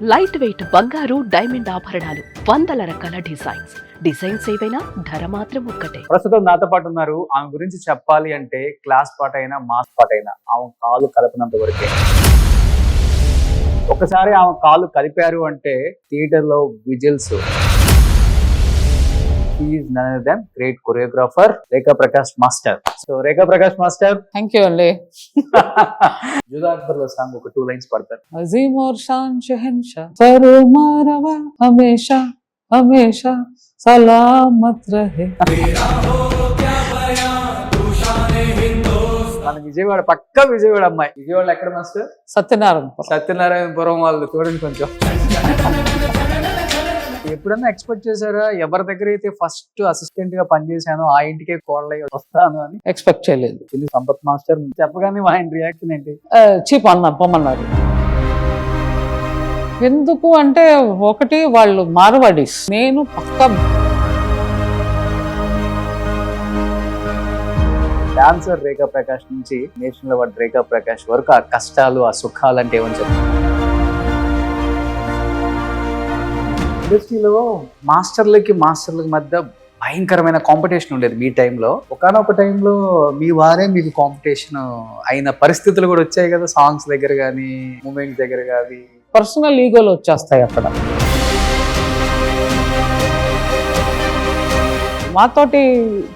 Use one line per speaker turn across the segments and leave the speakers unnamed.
Light weight బంగారు diamond ఆభరణాలు, వందల రకాల డిజైన్స్ ఏవైనా ధర మాత్రం ఒక్కటే.
ప్రస్తుతం నాతో పాటు ఉన్నారు. ఆమె గురించి చెప్పాలి అంటే క్లాస్ పాట అయినా మాస్ పాట అయినా ఆమె కాలు కలపనంత వరకే. ఒకసారి ఆమె కాలు కలిపారు అంటే థియేటర్ లో whistles. Is none other than great choreographer Rekha Prakash master. So Rekha Prakash master,
thank you అండి.
జుదా అక్బర్ లో సాంగ్ ఒక 2 లైన్స్ పడతారు.
అజీమ్ और शान शहंशाह फरमा रवा हमेशा हमेशा सलामत रहे.
మన విజయవాడ పక్క విజయవాడ అమ్మాయి. విజయవాడ ఎక్కడ మాస్టర్? సత్యనారాయణపురం వాళ్ళు. చూడండి కొంచెం. ఎప్పుడన్నా ఎక్స్పెక్ట్ చేశారా ఎవరి దగ్గర అయితే ఫస్ట్ అసిస్టెంట్ గా పనిచేశానో ఆ ఇంటికే కోళ్ళై వస్తాను అని?
ఎక్స్పెక్ట్ చేయలేదు.
సంపత్ మాస్టర్ చెప్పగానే ఆయన రియాక్షన్ ఏంటి?
చీప్ పొమ్మన్నారు. ఎందుకు అంటే ఒకటి వాళ్ళు మార్వాడీస్, నేను పక్క
డాన్సర్ రేఖా ప్రకాష్ నుంచి నేషనల్ అవార్డ్ రేఖా ప్రకాష్ వరకు ఆ కష్టాలు ఆ సుఖాలు అంటే ఏమని చెప్తారు? ఇండస్ట్రీలో మాస్టర్లకి మధ్య భయంకరమైన కాంపిటీషన్ ఉండేది మీ టైంలో. ఒకనొక టైంలో మీ వారే మీకు కాంపిటీషన్ అయిన పరిస్థితులు కూడా వచ్చాయి కదా, సాంగ్స్ దగ్గర కానీ మూమెంట్స్ దగ్గర కానీ.
పర్సనల్ ఈగోలు వచ్చేస్తాయి అక్కడ. మాతోటి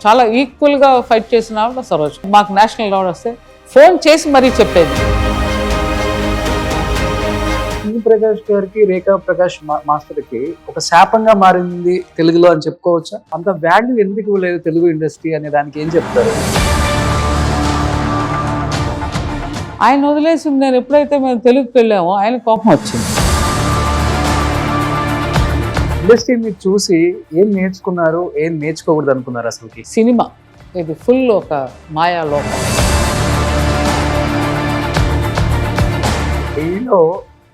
చాలా ఈక్వల్ గా ఫైట్ చేసిన ఆవిడ సరోజ్. మాకు నేషనల్ అవార్డు వస్తే ఫోన్ చేసి మరీ చెప్పేది.
ప్రకాష్ గారికి రేఖా ప్రకాష్ మాస్టర్ కి ఒక శాపంగా మారింది తెలుగులో అని చెప్పుకోవచ్చా? అంత వాల్యూ ఎందుకు లేదు తెలుగు ఇండస్ట్రీ అనే దానికి ఏం చెప్తారు?
ఆయన వదిలేసి నేను ఎప్పుడైతే మేము తెలుగుకి వెళ్ళామో ఆయన కోపం వచ్చింది.
ఇండస్ట్రీని చూసి ఏం నేర్చుకున్నారు, ఏం నేర్చుకోకూడదు అనుకున్నారు? అసలుకి
సినిమా ఇది ఫుల్ ఒక మాయా లోకం.
దీనిలో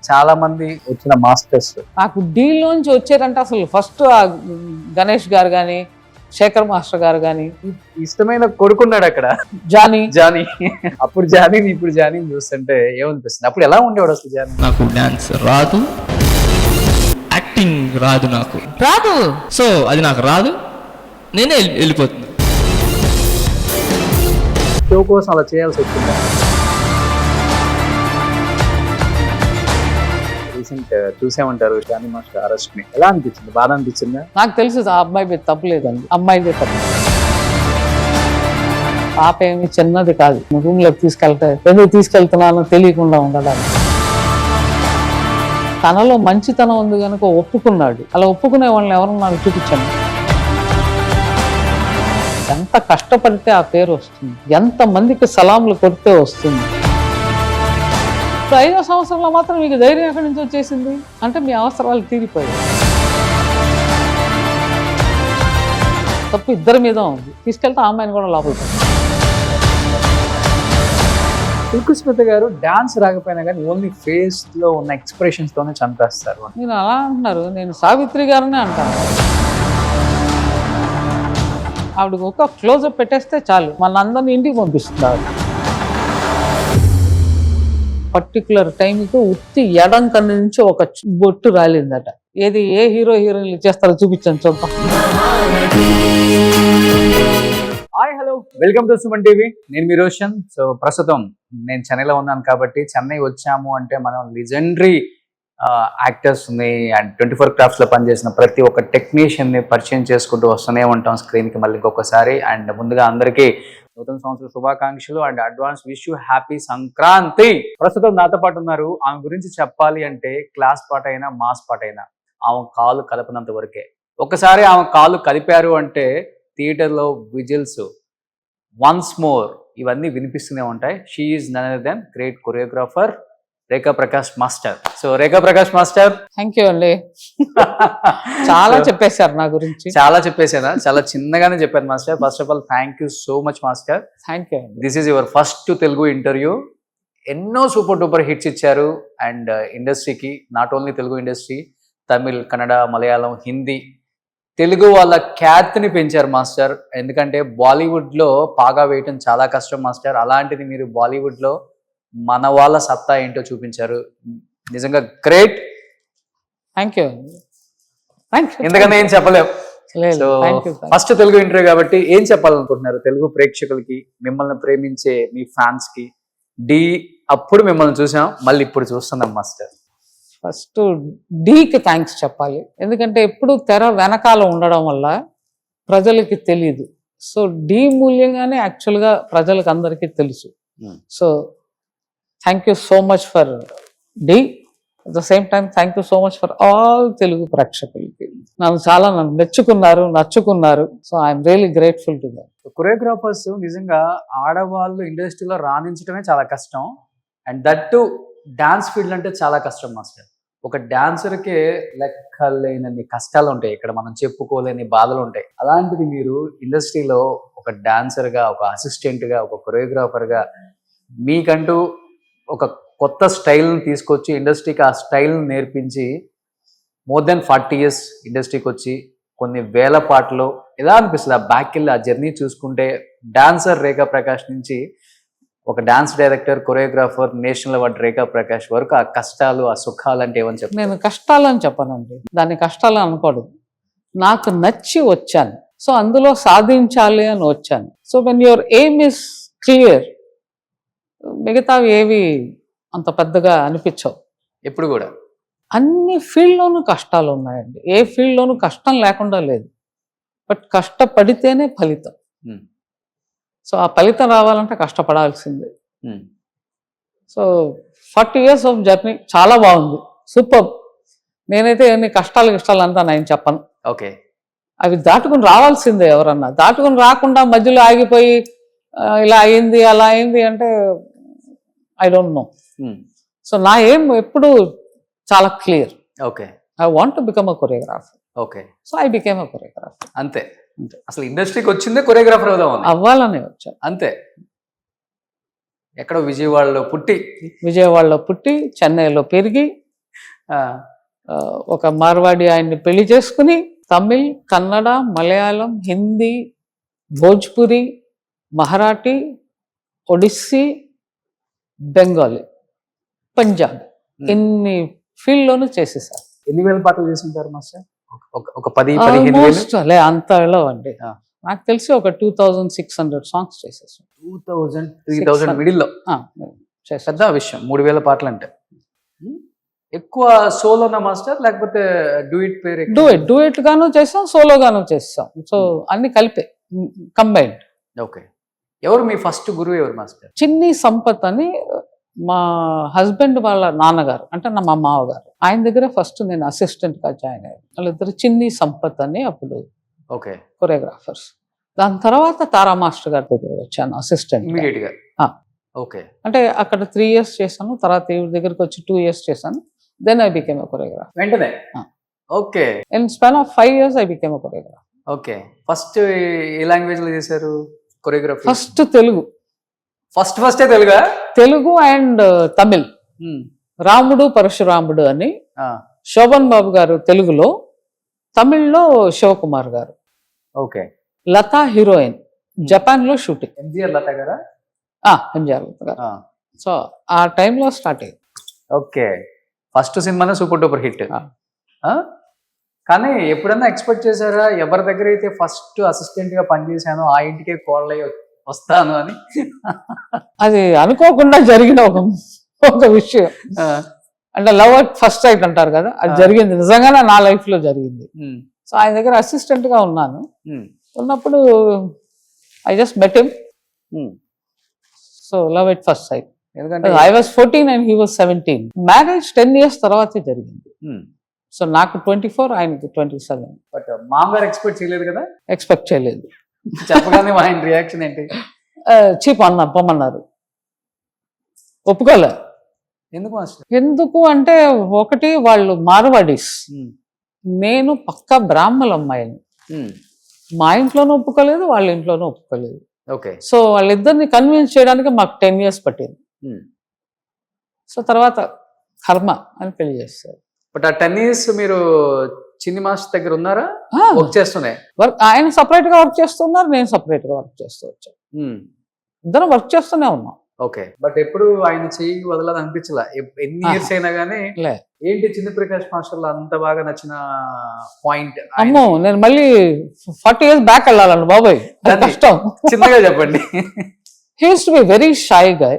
చాలా మంది వచ్చిన మాస్టర్స్
నాకు డీల్ నుంచి వచ్చారంటే అసలు ఫస్ట్ గణేష్ గారు కానీ, శేఖర్ మాస్టర్ గారు కానీ.
ఇష్టమైన కొడుకున్నాడు అక్కడ, జానీ. అప్పుడు జానీ ఇప్పుడు జానీ చూస్తుంటే ఏమనిపిస్తుంది? అప్పుడు ఎలా ఉండేవాడు అసలు జానీ?
నాకు డాన్స్ రాదు, యాక్టింగ్ రాదు, నాకు రాదు. సో అది నాకు రాదు, నేనే వెళ్ళిపోతుంది.
షో కోసం అలా చేయాల్సి వచ్చింది. రీసెంట్ చూసామంటారు జానీ మాస్టర్ అరెస్ట్ ని. ఎలా అనిపించింది? బాధ అనిపించిందా?
నాకు తెలుసు ఆ అబ్బాయి మీద తప్పులేదండి, అమ్మాయిదే తప్పు. పాప ఏమి చిన్నది కాదు. రూమ్ లోకి ఎందుకు తీసుకెళ్తున్నానో తెలియకుండా ఉండడానికి. తనలో మంచితనం ఉంది కనుక ఒప్పుకున్నాడు. అలా ఒప్పుకునే వాళ్ళని ఎవరన్నా నాకు చూపించండి. ఎంత కష్టపడితే ఆ పేరు వస్తుంది, ఎంత మందికి సలాంలు కొడితే వస్తుంది. ఇప్పుడు 5వ సంవత్సరంలో మాత్రం మీకు ధైర్యం ఎక్కడి నుంచి వచ్చేసింది అంటే మీ అవసరాలు తీరిపోయాయి. తప్పు ఇద్దరి మీద ఉంది. తీసుకెళ్తే ఆ అమ్మాయిని కూడా లోపలికి.
సుస్మిత గారు డాన్స్ రాకపోయినా కానీ ఓన్లీ ఫేస్ లో ఉన్న ఎక్స్ప్రెషన్స్ తోనే చంపేస్తారు.
నేను అలా అంటున్నారు, నేను సావిత్రి గారినే అంటాను. ఆవిడకి ఒక క్లోజప్ పెట్టేస్తే చాలు, మన అందరిని ఇంటికి పంపిస్తుంది ఆవిడ. పర్టికులర్ టైంకి ఉత్తి ఎడం కన్ను నుంచి ఒక బొట్టు రాలిందట. ఏది ఏ హీరోయిన్లు చేస్తారో చూపించండి చూద్దాం.
Hi, hello, welcome to Suman TV. నేను మీ రోషన్. సో ప్రస్తుతం నేను చెన్నైలో ఉన్నాను కాబట్టి చెన్నై వచ్చాము అంటే మనం లెజెండరీ యాక్టర్స్ ని అండ్ 24 క్రాఫ్ట్స్ లో పనిచేసిన ప్రతి ఒక్క టెక్నీషియన్ ని పరిచయం చేసుకుంటూ వస్తూనే ఉంటాం స్క్రీన్ కి మళ్ళీ ఇంకొకసారి. అండ్ ముందుగా అందరికీ నూతన సంవత్సర శుభాకాంక్షలు and advance wish you happy Sankranti. ప్రస్తుతం నాతో పాటు ఉన్నారు. ఆమె గురించి చెప్పాలి అంటే క్లాస్ పాట అయినా మాస్ పాట అయినా ఆమె కాలు కలపనంత వరకే. ఒకసారి ఆమె కాలు కలిపారు అంటే థియేటర్ లో విజిల్స్, వన్స్ మోర్ ఇవన్నీ వినిపిస్తూనే ఉంటాయి. She is none other than great choreographer Rekha Prakash master. So Rekha Prakash master,
thank you అండి. చాలా చెప్పేశారు నా గురించి.
చాలా చెప్పేసానా? చాలా చిన్నగానే చెప్పాను master. First of all thank you so much master.
Thank you.
This is your first Telugu interview. ఎన్నో సూపర్ డూపర్ హిట్స్ ఇచ్చారు అండ్ ఇండస్ట్రీకి, not only Telugu industry, Tamil, Kannada, Malayalam, Hindi, Telugu వాళ్ళ ఖ్యాతిని పెంచారు మాస్టర్. ఎందుకంటే బాలీవుడ్ లో పాగా వేయటం చాలా కష్టం మాస్టర్. అలాంటిది మీరు బాలీవుడ్ లో మన వాళ్ళ సత్తా ఏంటో చూపించారు. నిజంగా great.
Thank you thank you
ఎందుకంటే ఏం చెప్పలేము. So
thank you
first Telugu interview కాబట్టి ఏం చెప్పాలనుకుంటున్నారు తెలుగు ప్రేక్షకులకి, మిమ్మల్ని ప్రేమించే మీ ఫ్యాన్స్ కి? డి అప్పుడు మిమ్మల్ని చూసాం, మళ్ళీ ఇప్పుడు చూస్తున్నాం మాస్టర్.
ఫస్ట్ డీకి థ్యాంక్స్ చెప్పాలి, ఎందుకంటే ఎప్పుడు తెర వెనకాల ఉండడం వల్ల ప్రజలకి తెలియదు. సో డీ మూల్యంగానే యాక్చువల్గా ప్రజలకు అందరికీ తెలుసు. So thank you so much for డీ. At the same time thank you so much for all Telugu ప్రేక్షకులకి. నన్ను నచ్చుకున్నారు. So I'm really grateful to that.
Choreographers నిజంగా ఆడవాళ్ళు ఇండస్ట్రీలో రాణించడమే చాలా కష్టం. And that to dance field అంటే చాలా కష్టం మాస్టర్. ఒక డాన్సర్కే లెక్కలేనన్ని కష్టాలు ఉంటాయి, ఇక్కడ మనం చెప్పుకోలేని బాధలు ఉంటాయి. అలాంటిది మీరు ఇండస్ట్రీలో ఒక డాన్సర్గా, ఒక అసిస్టెంట్గా, ఒక కొరియోగ్రాఫర్గా మీకంటూ ఒక కొత్త స్టైల్ని తీసుకొచ్చి ఇండస్ట్రీకి ఆ స్టైల్ని నేర్పించి మోర్ దెన్ 40 years ఇండస్ట్రీకి వచ్చి కొన్ని వేల పాటలు ఎలా అనిపిస్తుంది? ఆ బ్యాక్ వెళ్ళి ఆ జర్నీ చూసుకుంటే డాన్సర్ రేఖా ప్రకాష్ నుంచి ఒక dance director, choreographer, national award Rekha Prakash వరకు ఆ కష్టాలు, ఆ సుఖాలు అంటే ఏమని చెప్తారు?
నేను కష్టాలని చెప్పనండి, దాన్ని కష్టాలు అనకూడదు. నాకు నచ్చి వచ్చాను, సో అందులో సాధించాలి అని వచ్చాను. So when your aim is clear, మిగతావి ఏవి అంత పెద్దగా అనిపించవు.
ఎప్పుడు కూడా
అన్ని ఫీల్డ్లోనూ కష్టాలు ఉన్నాయండి, ఏ ఫీల్డ్లోనూ కష్టం లేకుండా లేదు. బట్ కష్టపడితేనే ఫలితం. సో ఆ ఫలితం రావాలంటే కష్టపడాల్సిందే. సో 40 years ఆఫ్ జర్నీ చాలా బాగుంది, సూపర్. నేనైతే ఎన్ని కష్టాలు అంతా నేను చెప్పను.
ఓకే,
అవి దాటుకుని రావాల్సిందే. ఎవరన్నా దాటుకుని రాకుండా మధ్యలో ఆగిపోయి ఇలా అయింది అలా అయింది అంటే ఐ డోంట్ నో. సో నా ఏం ఎప్పుడు చాలా clear.
Okay,
I want to become a choreographer.
Okay,
so I became a choreographer.
అంతే. అసలు ఇండస్ట్రీకి వచ్చిందే కొరియోగ్రాఫర్
అవ్వాలని వచ్చాను,
అంతే. ఎక్కడో విజయవాడలో పుట్టి
చెన్నైలో పెరిగి ఒక మార్వాడి ఆయన్ని పెళ్లి చేసుకుని తమిళ్, కన్నడ, మలయాళం, హిందీ, భోజ్పురి, మరాఠీ, ఒడిస్సీ, బెంగాలీ, పంజాబ్ ఇన్ని ఫీల్డ్లోనూ చేసేసారు.
ఎన్ని వేల పాటలు చేస్తుంటారు మాస్టర్? ఒక 10-15 వేలు
అంతలో అండి. నాకు తెలిసి ఒక 2600 సాంగ్స్ చేసేసాం.
2000-3000 మిడిల్లో పెద్ద విషయం. 3000 పాటలు అంటే ఎక్కువ సోలోనా మాస్టర్, లేకపోతే డూయిట్ పేరు?
డూయిట్ గాను చేసాం, సోలో గాను చేసాం. సో అన్ని కలిపే, కంబైన్డ్.
ఓకే. ఎవరు మీ ఫస్ట్ గురువు ఎవరు మాస్టర్?
చిన్ని సంపత్ అని మా హస్బెండ్ వాళ్ళ నాన్నగారు, అంటే మా మామగారు, ఆయన దగ్గర ఫస్ట్ నేను అసిస్టెంట్ గా జాయిన్ అయ్యాను. వాళ్ళిద్దరు చిన్ని సంపత్ అని అప్పుడు
ఓకే
కొరియోగ్రాఫర్స్. దాని తర్వాత తారా మాస్టర్ గారి దగ్గర వచ్చాను అసిస్టెంట్
ఇమీడియట్ గా. ఓకే,
అంటే అక్కడ 3 years చేశాను, తర్వాత ఈ దగ్గరికి వచ్చి 2 years చేశాను. Then I became a choreographer
వెంటనే. Okay,
in span of 5 years I became a choreographer.
Okay, first ఏ లాంగ్వేజ్ లో చేశారు కొరియోగ్రఫీ?
ఫస్ట్ తెలుగు.
ఫస్ట్ తెలుగా?
తెలుగు అండ్ తమిళ్. రాముడు పరశురాముడు అని శోభన్ బాబు గారు తెలుగులో, తమిళ్లో శివకుమార్ గారు.
ఓకే.
లతా హీరోయిన్, జపాన్ లో షూటింగ్.
ఎంజిఆర్ లత గారా?
ఎంజిఆర్ లత గారు. సో ఆ టైంలో స్టార్ట్ అయ్యింది.
ఓకే, ఫస్ట్ సినిమానే సూపర్ డూపర్ హిట్. కానీ ఎప్పుడన్నా ఎక్స్పెక్ట్ చేశారా ఎవరి దగ్గర అయితే ఫస్ట్ అసిస్టెంట్ గా పనిచేశానో ఆ ఇంటికే కోళ్ళై వస్తాను అని?
అది అనుకోకుండా జరిగిన ఒక విషయం. అంటే లవ్ అట్ ఫస్ట్ సైట్ అంటారు కదా, అది జరిగింది, నిజంగానే నా లైఫ్ లో జరిగింది. సో ఆయన దగ్గర అసిస్టెంట్ గా ఉన్నాను. ఉన్నప్పుడు I just met him. So love at first sight. ఎందుకంటే I was 14 and he was 17. Marriage 10 years తర్వాతే జరిగింది. సో నాకు 24, ఆయనకి 27.
బట్ మామగారు ఎక్స్పెక్ట్ చేయలేదు కదా?
ఎక్స్పెక్ట్ చేయలేదు.
చెప్పగానే ఆయన రియాక్షన్ ఏంటి?
చీప్ పొమ్మన్నారు, ఒప్పుకోలే. ఎందుకు అంటే ఒకటి వాళ్ళు మార్వాడీస్, నేను పక్కా బ్రాహ్మణ అమ్మాయిని. మా ఇంట్లోనూ ఒప్పుకోలేదు, వాళ్ళ ఇంట్లోనూ ఒప్పుకోలేదు.
ఓకే.
సో వాళ్ళిద్దరిని కన్విన్స్ చేయడానికి మాకు 10 years పట్టింది. సో తర్వాత కర్మ అని పెళ్లి చేస్తారు.
బట్ ఆ 10 years మీరు చిన్ని మాస్టర్ దగ్గర ఉన్నారా? వర్క్ చేస్తున్నాయి.
ఆయన సపరేట్ గా వర్క్ చేస్తున్నారు, నేను సపరేట్ గా వర్క్ చేస్తూ వచ్చాను. ఇద్దరం వర్క్ చేస్తూనే ఉన్నాం.
ఓకే. బట్ ఎప్పుడు ఆయన చెయ్యి వదలని అనిపించలా ఎన్ని ఇయర్స్ అయినా గానీ
లే.
ఏంటి చిన్న ప్రకాష్ మాస్టర్ లో అంత బాగా నచ్చిన పాయింట్?
అమ్మో నేను మళ్ళీ 40 years బ్యాక్ వెళ్ళాలండి బాబాయ్, అది
అది.
కష్టం.
చిన్నగా చెప్పండి.
He use to be very shy guy.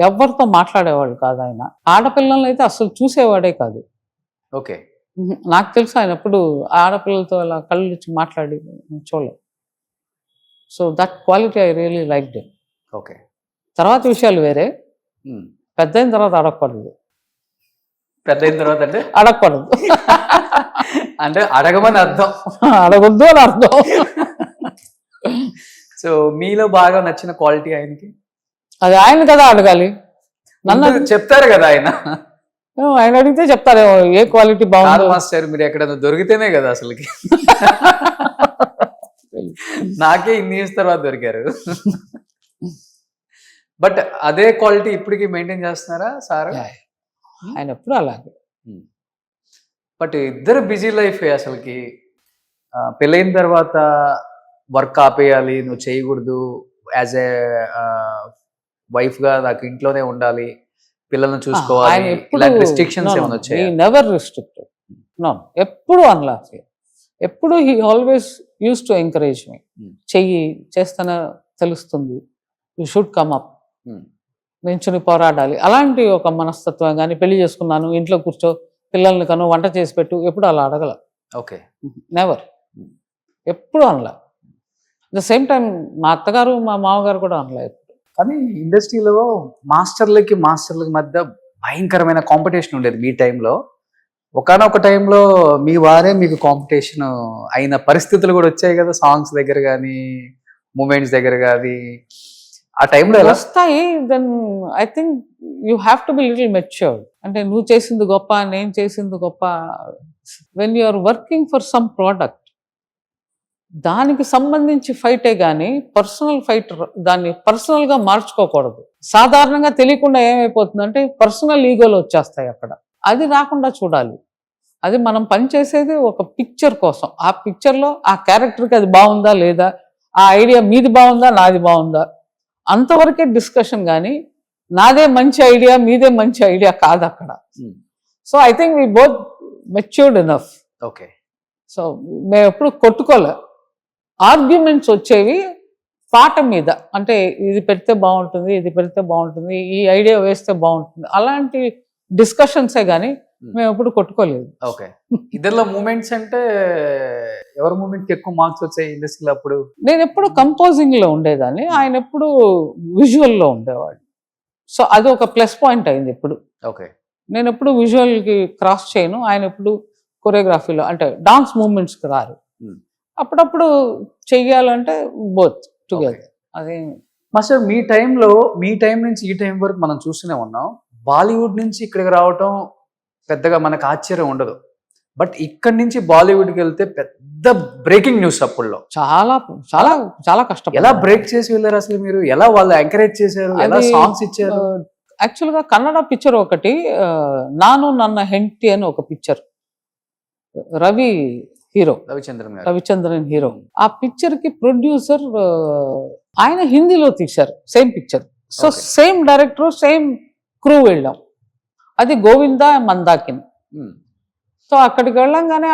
ఎవరితో మాట్లాడేవాడు కాదు ఆయన. ఆడపిల్లల్ని అయితే అసలు చూసేవాడే కాదు.
ఓకే.
నాకు తెలుసు ఆయన ఎప్పుడు ఆడపిల్లలతో అలా కళ్ళు ఇచ్చి మాట్లాడి చూడలేదు. So that quality I really like day.
Okay.
తర్వాత విషయాలు వేరే. పెద్ద అయిన తర్వాత అడగకూడదు.
పెద్ద అయిన తర్వాత అంటే
అడగకూడదు
అంటే అడగమని అర్థం.
అడగొద్దు అని అర్థం.
సో మీలో బాగా నచ్చిన క్వాలిటీ ఆయనకి?
అది ఆయన కదా అడగాలి. నన్ను
చెప్తారు కదా ఆయన.
ఆయన అడిగితే చెప్తారేమో ఏ క్వాలిటీ
కాదు
బాగుంది.
మాస్టర్ మీరు ఎక్కడైనా దొరికితేనే కదా అసలుకి. నాకే ఇన్ని ఇయర్స్ తర్వాత దొరికారు. బట్ అదే క్వాలిటీ ఇప్పటికి మెయింటైన్ చేస్తున్నారా సార్?
ఆయన ఎప్పుడు అలాగే.
బట్ ఇద్దరు బిజీ లైఫ్ అసలుకి. పెళ్ళైన తర్వాత వర్క్ ఆపేయాలి, నువ్వు చేయకూడదు, యాజ్ ఏ వైఫ్ గా నాకు ఇంట్లోనే ఉండాలి, పిల్లల్ని చూసుకోవాలి, ఇలాంటి రిస్ట్రిక్షన్స్ ఏమైనా వచ్చాయి?
Never restricted. నో, ఎప్పుడు అనలా. ఎప్పుడు he always used to encourage me. చెయ్యి, చేస్తేనే తెలుస్తుంది, యూ షుడ్ కమ్ అప్, నించుని పోరాడాలి. అలాంటి ఒక మనస్తత్వం. కానీ పెళ్లి చేసుకున్నాను, ఇంట్లో కూర్చో, పిల్లల్ని కను, వంట చేసి పెట్టు, ఎప్పుడు అలా అడగల.
ఓకే.
నెవర్, ఎప్పుడు అనలా. ద సేమ్ టైం మా అత్తగారు మా మామగారు కూడా అనలా ఎప్పుడు.
కానీ ఇండస్ట్రీలో మాస్టర్లకి మధ్య భయంకరమైన కాంపిటీషన్ ఉండేది మీ టైంలో. ఒకనొక టైంలో మీ వారే మీకు కాంపిటీషన్ అయిన పరిస్థితులు కూడా వచ్చాయి కదా, సాంగ్స్ దగ్గర కానీ మూమెంట్స్ దగ్గర కానీ. ఆ టైంలో ఎలా?
వస్తాయి. Then I think you have to be little matured. అంటే నువ్వు చేసింది గొప్ప, నేను చేసింది గొప్ప. When you are working for some product, దానికి సంబంధించి ఫైటే కానీ పర్సనల్ ఫైట్ దాన్ని పర్సనల్గా మార్చుకోకూడదు. సాధారణంగా తెలియకుండా ఏమైపోతుందంటే పర్సనల్ ఈగోలు వచ్చేస్తాయి అక్కడ. అది రాకుండా చూడాలి. అది మనం పనిచేసేది ఒక పిక్చర్ కోసం. ఆ పిక్చర్లో ఆ క్యారెక్టర్కి అది బాగుందా లేదా, ఆ ఐడియా మీది బాగుందా నాది బాగుందా, అంతవరకే డిస్కషన్. కానీ నాదే మంచి ఐడియా మీదే మంచి ఐడియా కాదు అక్కడ. So I think we both matured enough.
Okay.
So మేము ఎప్పుడు కొట్టుకోలే. ఆర్గ్యుమెంట్స్ వచ్చేవి పాట మీద, అంటే ఇది పెడితే బాగుంటుంది, ఇది పెడితే బాగుంటుంది, ఈ ఐడియా వేస్తే బాగుంటుంది, అలాంటి డిస్కషన్సే కానీ మేము ఎప్పుడు కొట్టుకోలేదు.
ఓకే. ఇద్దరిలో మూమెంట్స్ అంటే ఎవరి మూమెంట్కి ఎక్కువ మార్క్స్ వచ్చాయి ఇండస్ట్రీలో అప్పుడు?
నేను ఎప్పుడు కంపోజింగ్ లో ఉండేదాన్ని, ఆయన ఎప్పుడు విజువల్ లో ఉండేవాడు. సో అది ఒక ప్లస్ పాయింట్ అయింది ఎప్పుడు.
ఓకే.
నేను ఎప్పుడు విజువల్ కి క్రాస్ చేయను, ఆయన ఎప్పుడు కొరియోగ్రఫీలో, అంటే డాన్స్ మూమెంట్స్ కి రారు. అప్పుడప్పుడు చెయ్యాలంటే బోత్ టుగెదర్. అదే
మాస్టర్ మీ టైం నుంచి ఈ టైం వరకు మనం చూస్తూనే ఉన్నాం. బాలీవుడ్ నుంచి ఇక్కడికి రావటం పెద్దగా మనకు ఆశ్చర్యం ఉండదు. బట్ ఇక్కడి నుంచి బాలీవుడ్కి వెళ్తే పెద్ద బ్రేకింగ్ న్యూస్ అప్పుడులో.
చాలా చాలా చాలా కష్టం.
ఎలా బ్రేక్ చేసి వెళ్ళారు అసలు మీరు? ఎలా వాళ్ళు ఎంకరేజ్ చేశారు? ఎలా సాంగ్స్ ఇచ్చారు?
యాక్చువల్గా కన్నడ పిక్చర్ ఒకటి, నాను నన్న హెంటి అని ఒక picture, Ravi hero, Ravichandran hero. ఆ పిక్చర్ కి ప్రొడ్యూసర్ ఆయన హిందీలో తీశారు same picture. So same director, same crew వెళ్ళాం. అది గోవిందా మందాకిన్. సో అక్కడికి వెళ్ళంగానే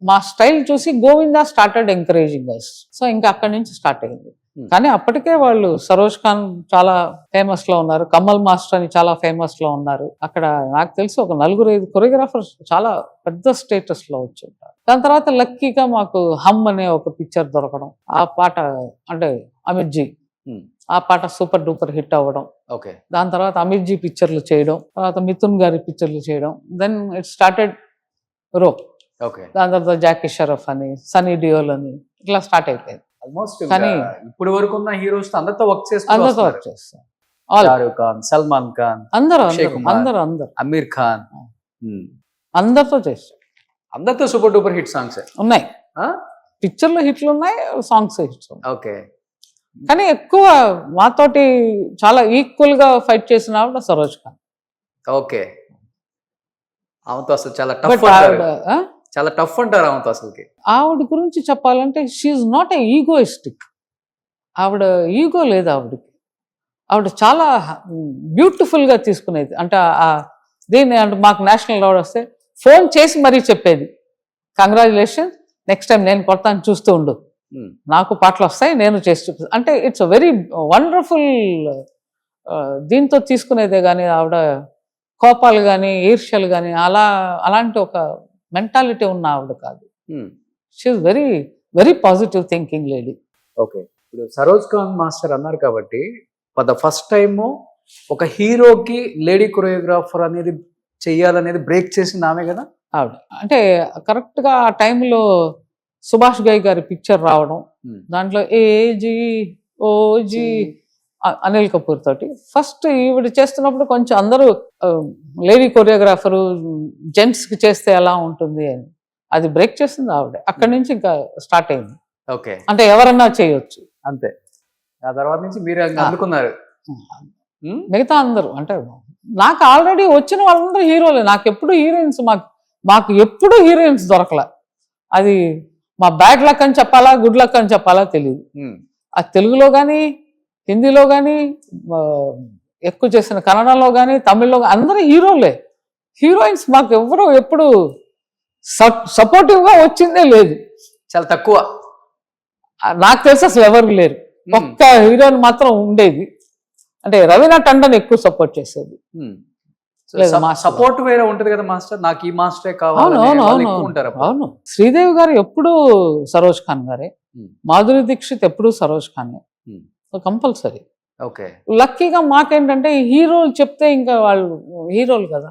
మా స్టైల్ చూసి Govinda started encouraging us. So ఇంకా అక్కడి నుంచి స్టార్ట్ అయింది. కానీ అప్పటికే వాళ్ళు సరోజ్ ఖాన్ చాలా ఫేమస్ లో ఉన్నారు, కమల్ మాస్టర్ అని చాలా ఫేమస్ లో ఉన్నారు. అక్కడ నాకు తెలిసి ఒక 4-5 కొరియోగ్రాఫర్స్ చాలా పెద్ద స్టేటస్ లో వచ్చి ఉంటారు. దాని తర్వాత లక్కీగా మాకు హమ్ అనే ఒక పిక్చర్ దొరకడం, ఆ పాట అంటే అమిత్ జీ, ఆ పాట సూపర్ డూపర్ హిట్ అవ్వడం.
ఓకే.
దాని తర్వాత అమిత్ జీ పిక్చర్లు చేయడం, తర్వాత మిథున్ గారి పిక్చర్లు చేయడం. దెన్ ఇట్ స్టార్టెడ్ రో.
ఓకే.
దాని తర్వాత జాకీ షరఫ్ అని, సనీ డియోల్ అని, ఇట్లా స్టార్ట్ అయిపోయింది.
ఆల్మోస్ట్
కానీ
ఇప్పుడు వరకు ఉన్న హీరోస్ అందరితో వర్క్
అందరితో వర్క్ చేస్తాం.
షారూక్ ఖాన్, సల్మాన్ ఖాన్,
అందరూ
అందరూ
అందరూ
అమీర్ ఖాన్,
అందరితో చేస్తాం.
అందరితో సూపర్ డూపర్ హిట్ సాంగ్స్
ఉన్నాయి. పిక్చర్లు హిట్లు ఉన్నాయి, సాంగ్స్ హిట్స్ ఉన్నాయి.
ఓకే.
కానీ ఎక్కువ మాతోటి చాలా ఈక్వల్ గా ఫైట్ చేసిన ఆవిడ సరోజ్ ఖాన్.
ఓకే. ఆమెతో అసలు చాలా టఫ్ అంటారు, చాలా టఫ్ అంటారు ఆమెతో అసలుకి.
ఆవిడ గురించి చెప్పాలంటే షీఈ్ నాట్ ఏ ఈగోయిస్టిక్. ఆవిడ ఈగో లేదు ఆవిడకి. ఆవిడ చాలా బ్యూటిఫుల్గా తీసుకునేది. అంటే దీన్ని అంటే మాకు నేషనల్ అవార్డు వస్తే ఫోన్ చేసి మరీ చెప్పేది, కంగ్రాచులేషన్, నెక్స్ట్ టైం నేను కొడతాను చూస్తూ ఉండు, నాకు పాటలు వస్తాయి నేను చేసి చూపిస్తాను. అంటే ఇట్స్ వెరీ వండర్ఫుల్ దీంతో తీసుకునేదే. కానీ ఆవిడ కోపాలు కానీ ఈర్ష్యలు కానీ అలాంటి ఒక మెంటాలిటీ ఉన్న ఆవిడ కాదు. She's very very positive thinking lady.
Okay, ఇప్పుడు సరోజ్ ఖాన్ మాస్టర్ అన్నారు కాబట్టి ఫర్ ద ఫస్ట్ టైం ఒక హీరోకి లేడీ కొరియోగ్రాఫర్ అనేది చెయ్యాలనేది బ్రేక్ చేసింది ఆమె కదా
ఆవిడ. అంటే కరెక్ట్గా ఆ టైంలో సుభాష్ గై గారి పిక్చర్ రావడం, దాంట్లో ఏజీ ఓజీ అనిల్ కపూర్ తోటి ఫస్ట్ ఈవిడ చేస్తున్నప్పుడు కొంచెం అందరూ లేడీ కొరియోగ్రాఫరు జెంట్స్కి చేస్తే ఎలా ఉంటుంది అని, అది బ్రేక్ చేసింది ఆవిడ. అక్కడి నుంచి ఇంకా స్టార్ట్ అయింది.
ఓకే,
అంటే ఎవరన్నా చేయొచ్చు
అంతే. ఆ తర్వాత నుంచి మీరు అందుకున్నారు.
మిగతా అందరూ అంటే నాకు ఆల్రెడీ వచ్చిన వాళ్ళందరూ హీరోలే. నాకు ఎప్పుడు హీరోయిన్స్ మాకు ఎప్పుడు హీరోయిన్స్ దొరకలే. అది మా బ్యాడ్ లక్ అని చెప్పాలా గుడ్ లక్ అని చెప్పాలా తెలియదు. అది తెలుగులో కానీ హిందీలో కానీ ఎక్కువ చేసిన కన్నడలో కానీ తమిళ్లో కానీ అందరూ హీరోలే. హీరోయిన్స్ మాకు ఎవరు ఎప్పుడు సపోర్టివ్గా వచ్చిందే లేదు,
చాలా తక్కువ.
నాకు తెలిసి అసలు ఎవరు లేరు. ఒక్క హీరోయిన్ మాత్రం ఉండేది, అంటే రవీనా టండన్ ఎక్కువ సపోర్ట్ చేసేది.
సపోర్ట్ వేరే ఉంటది కదా మాస్టర్, నాకు ఈ మాస్టరే కావాలి. అవును,
శ్రీదేవి గారు ఎప్పుడు సరోజ్ ఖాన్ గారే, మాధురి దీక్షిత్ ఎప్పుడు సరోజ్ ఖానే కంపల్సరీ.
ఓకే,
లక్కీగా మాకేంటంటే హీరోలు చెప్తే ఇంకా వాళ్ళు హీరోలు కదా.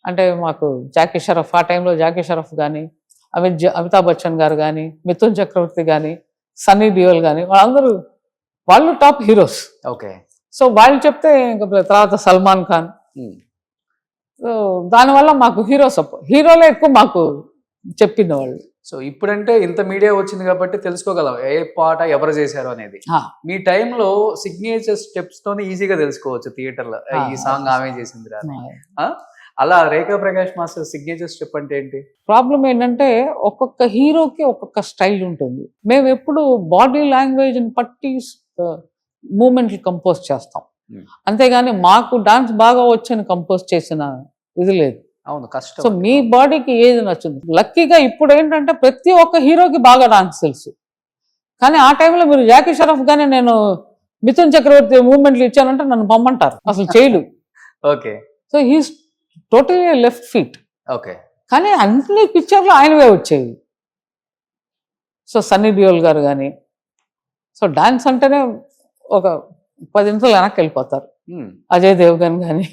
అంటే మాకు జాకీ షరఫ్, ఆ టైంలో జాకీ షరఫ్ కానీ అమితాబ్ బచ్చన్ గారు కానీ మిథున్ చక్రవర్తి కానీ సన్నీ డియోల్ కానీ వాళ్ళు టాప్ హీరోస్.
ఓకే,
సో వాళ్ళు చెప్తే ఇంకా తర్వాత సల్మాన్ ఖాన్. సో దానివల్ల మాకు హీరోలే ఎక్కువ మాకు చెప్పింది వాళ్ళు.
సో ఇప్పుడంటే ఇంత మీడియా వచ్చింది కాబట్టి తెలుసుకోగలం ఏ పాట ఎవరు చేశారు అనేది. మీ టైంలో సిగ్నేచర్ స్టెప్స్ తోనే ఈజీగా తెలుసుకోవచ్చు థియేటర్లో, ఈ సాంగ్ ఆమె చేసింది. అలా రేఖా ప్రకాష్ మాస్టర్ సిగ్నేచర్ స్టెప్ అంటే ఏంటి?
ప్రాబ్లం ఏంటంటే ఒక్కొక్క హీరోకి ఒక్కొక్క స్టైల్ ఉంటుంది. మేము ఎప్పుడు బాడీ లాంగ్వేజ్ని పట్టి మూమెంట్లు కంపోజ్ చేస్తాం, అంతేగాని మాకు డాన్స్ బాగా వచ్చని కంపోజ్ చేసిన ఇది లేదు.
అవును, కష్టం.
సో మీ బాడీకి ఏది నచ్చుంది. లక్కీగా ఇప్పుడు ఏంటంటే ప్రతి ఒక్క హీరోకి బాగా డాన్స్ తెలుసు, కానీ ఆ టైంలో మీరు జాకీ షరఫ్ గానే నేను మిథున్ చక్రవర్తి మూమెంట్లు ఇచ్చానంటే నన్ను పొమ్మంటారు, అసలు చేయడు.
Okay,
so he's totally left feet.
Okay,
కానీ అన్ని పిక్చర్లు ఆయనవే వచ్చేవి. సో సన్నీ డియోల్ గారు కానీ, సో డాన్స్ అంటేనే ఒక 10 నిమిషాలు వెనక్కి వెళ్ళిపోతారు. అజయ్ దేవ్గన్ కానీ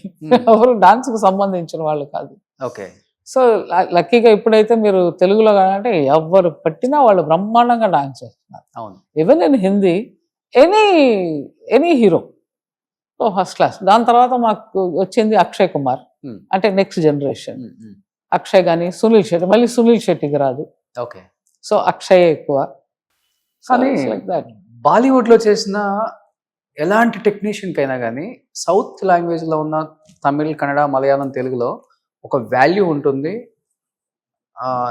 ఎవరు డాన్స్కి సంబంధించిన వాళ్ళు కాదు.
ఓకే,
సో లక్కీగా ఇప్పుడైతే మీరు తెలుగులో అంటే ఎవరు పట్టినా వాళ్ళు బ్రహ్మాండంగా డాన్స్ చేస్తున్నారు.
అవును,
even in Hindi any hero first class. దాని తర్వాత మాకు వచ్చింది అక్షయ్ కుమార్, అంటే నెక్స్ట్ జనరేషన్. అక్షయ్ కానీ సునీల్ శెట్టి, మళ్ళీ సునీల్ శెట్టికి రాదు.
ఓకే,
సో అక్షయ్ ఎక్కువ.
కానీ బాలీవుడ్ లో చేసిన ఎలాంటి టెక్నీషియన్ కైనా కానీ సౌత్ లాంగ్వేజ్ లో ఉన్న తమిళ్, కన్నడ, మలయాళం, తెలుగులో ఒక వాల్యూ ఉంటుంది.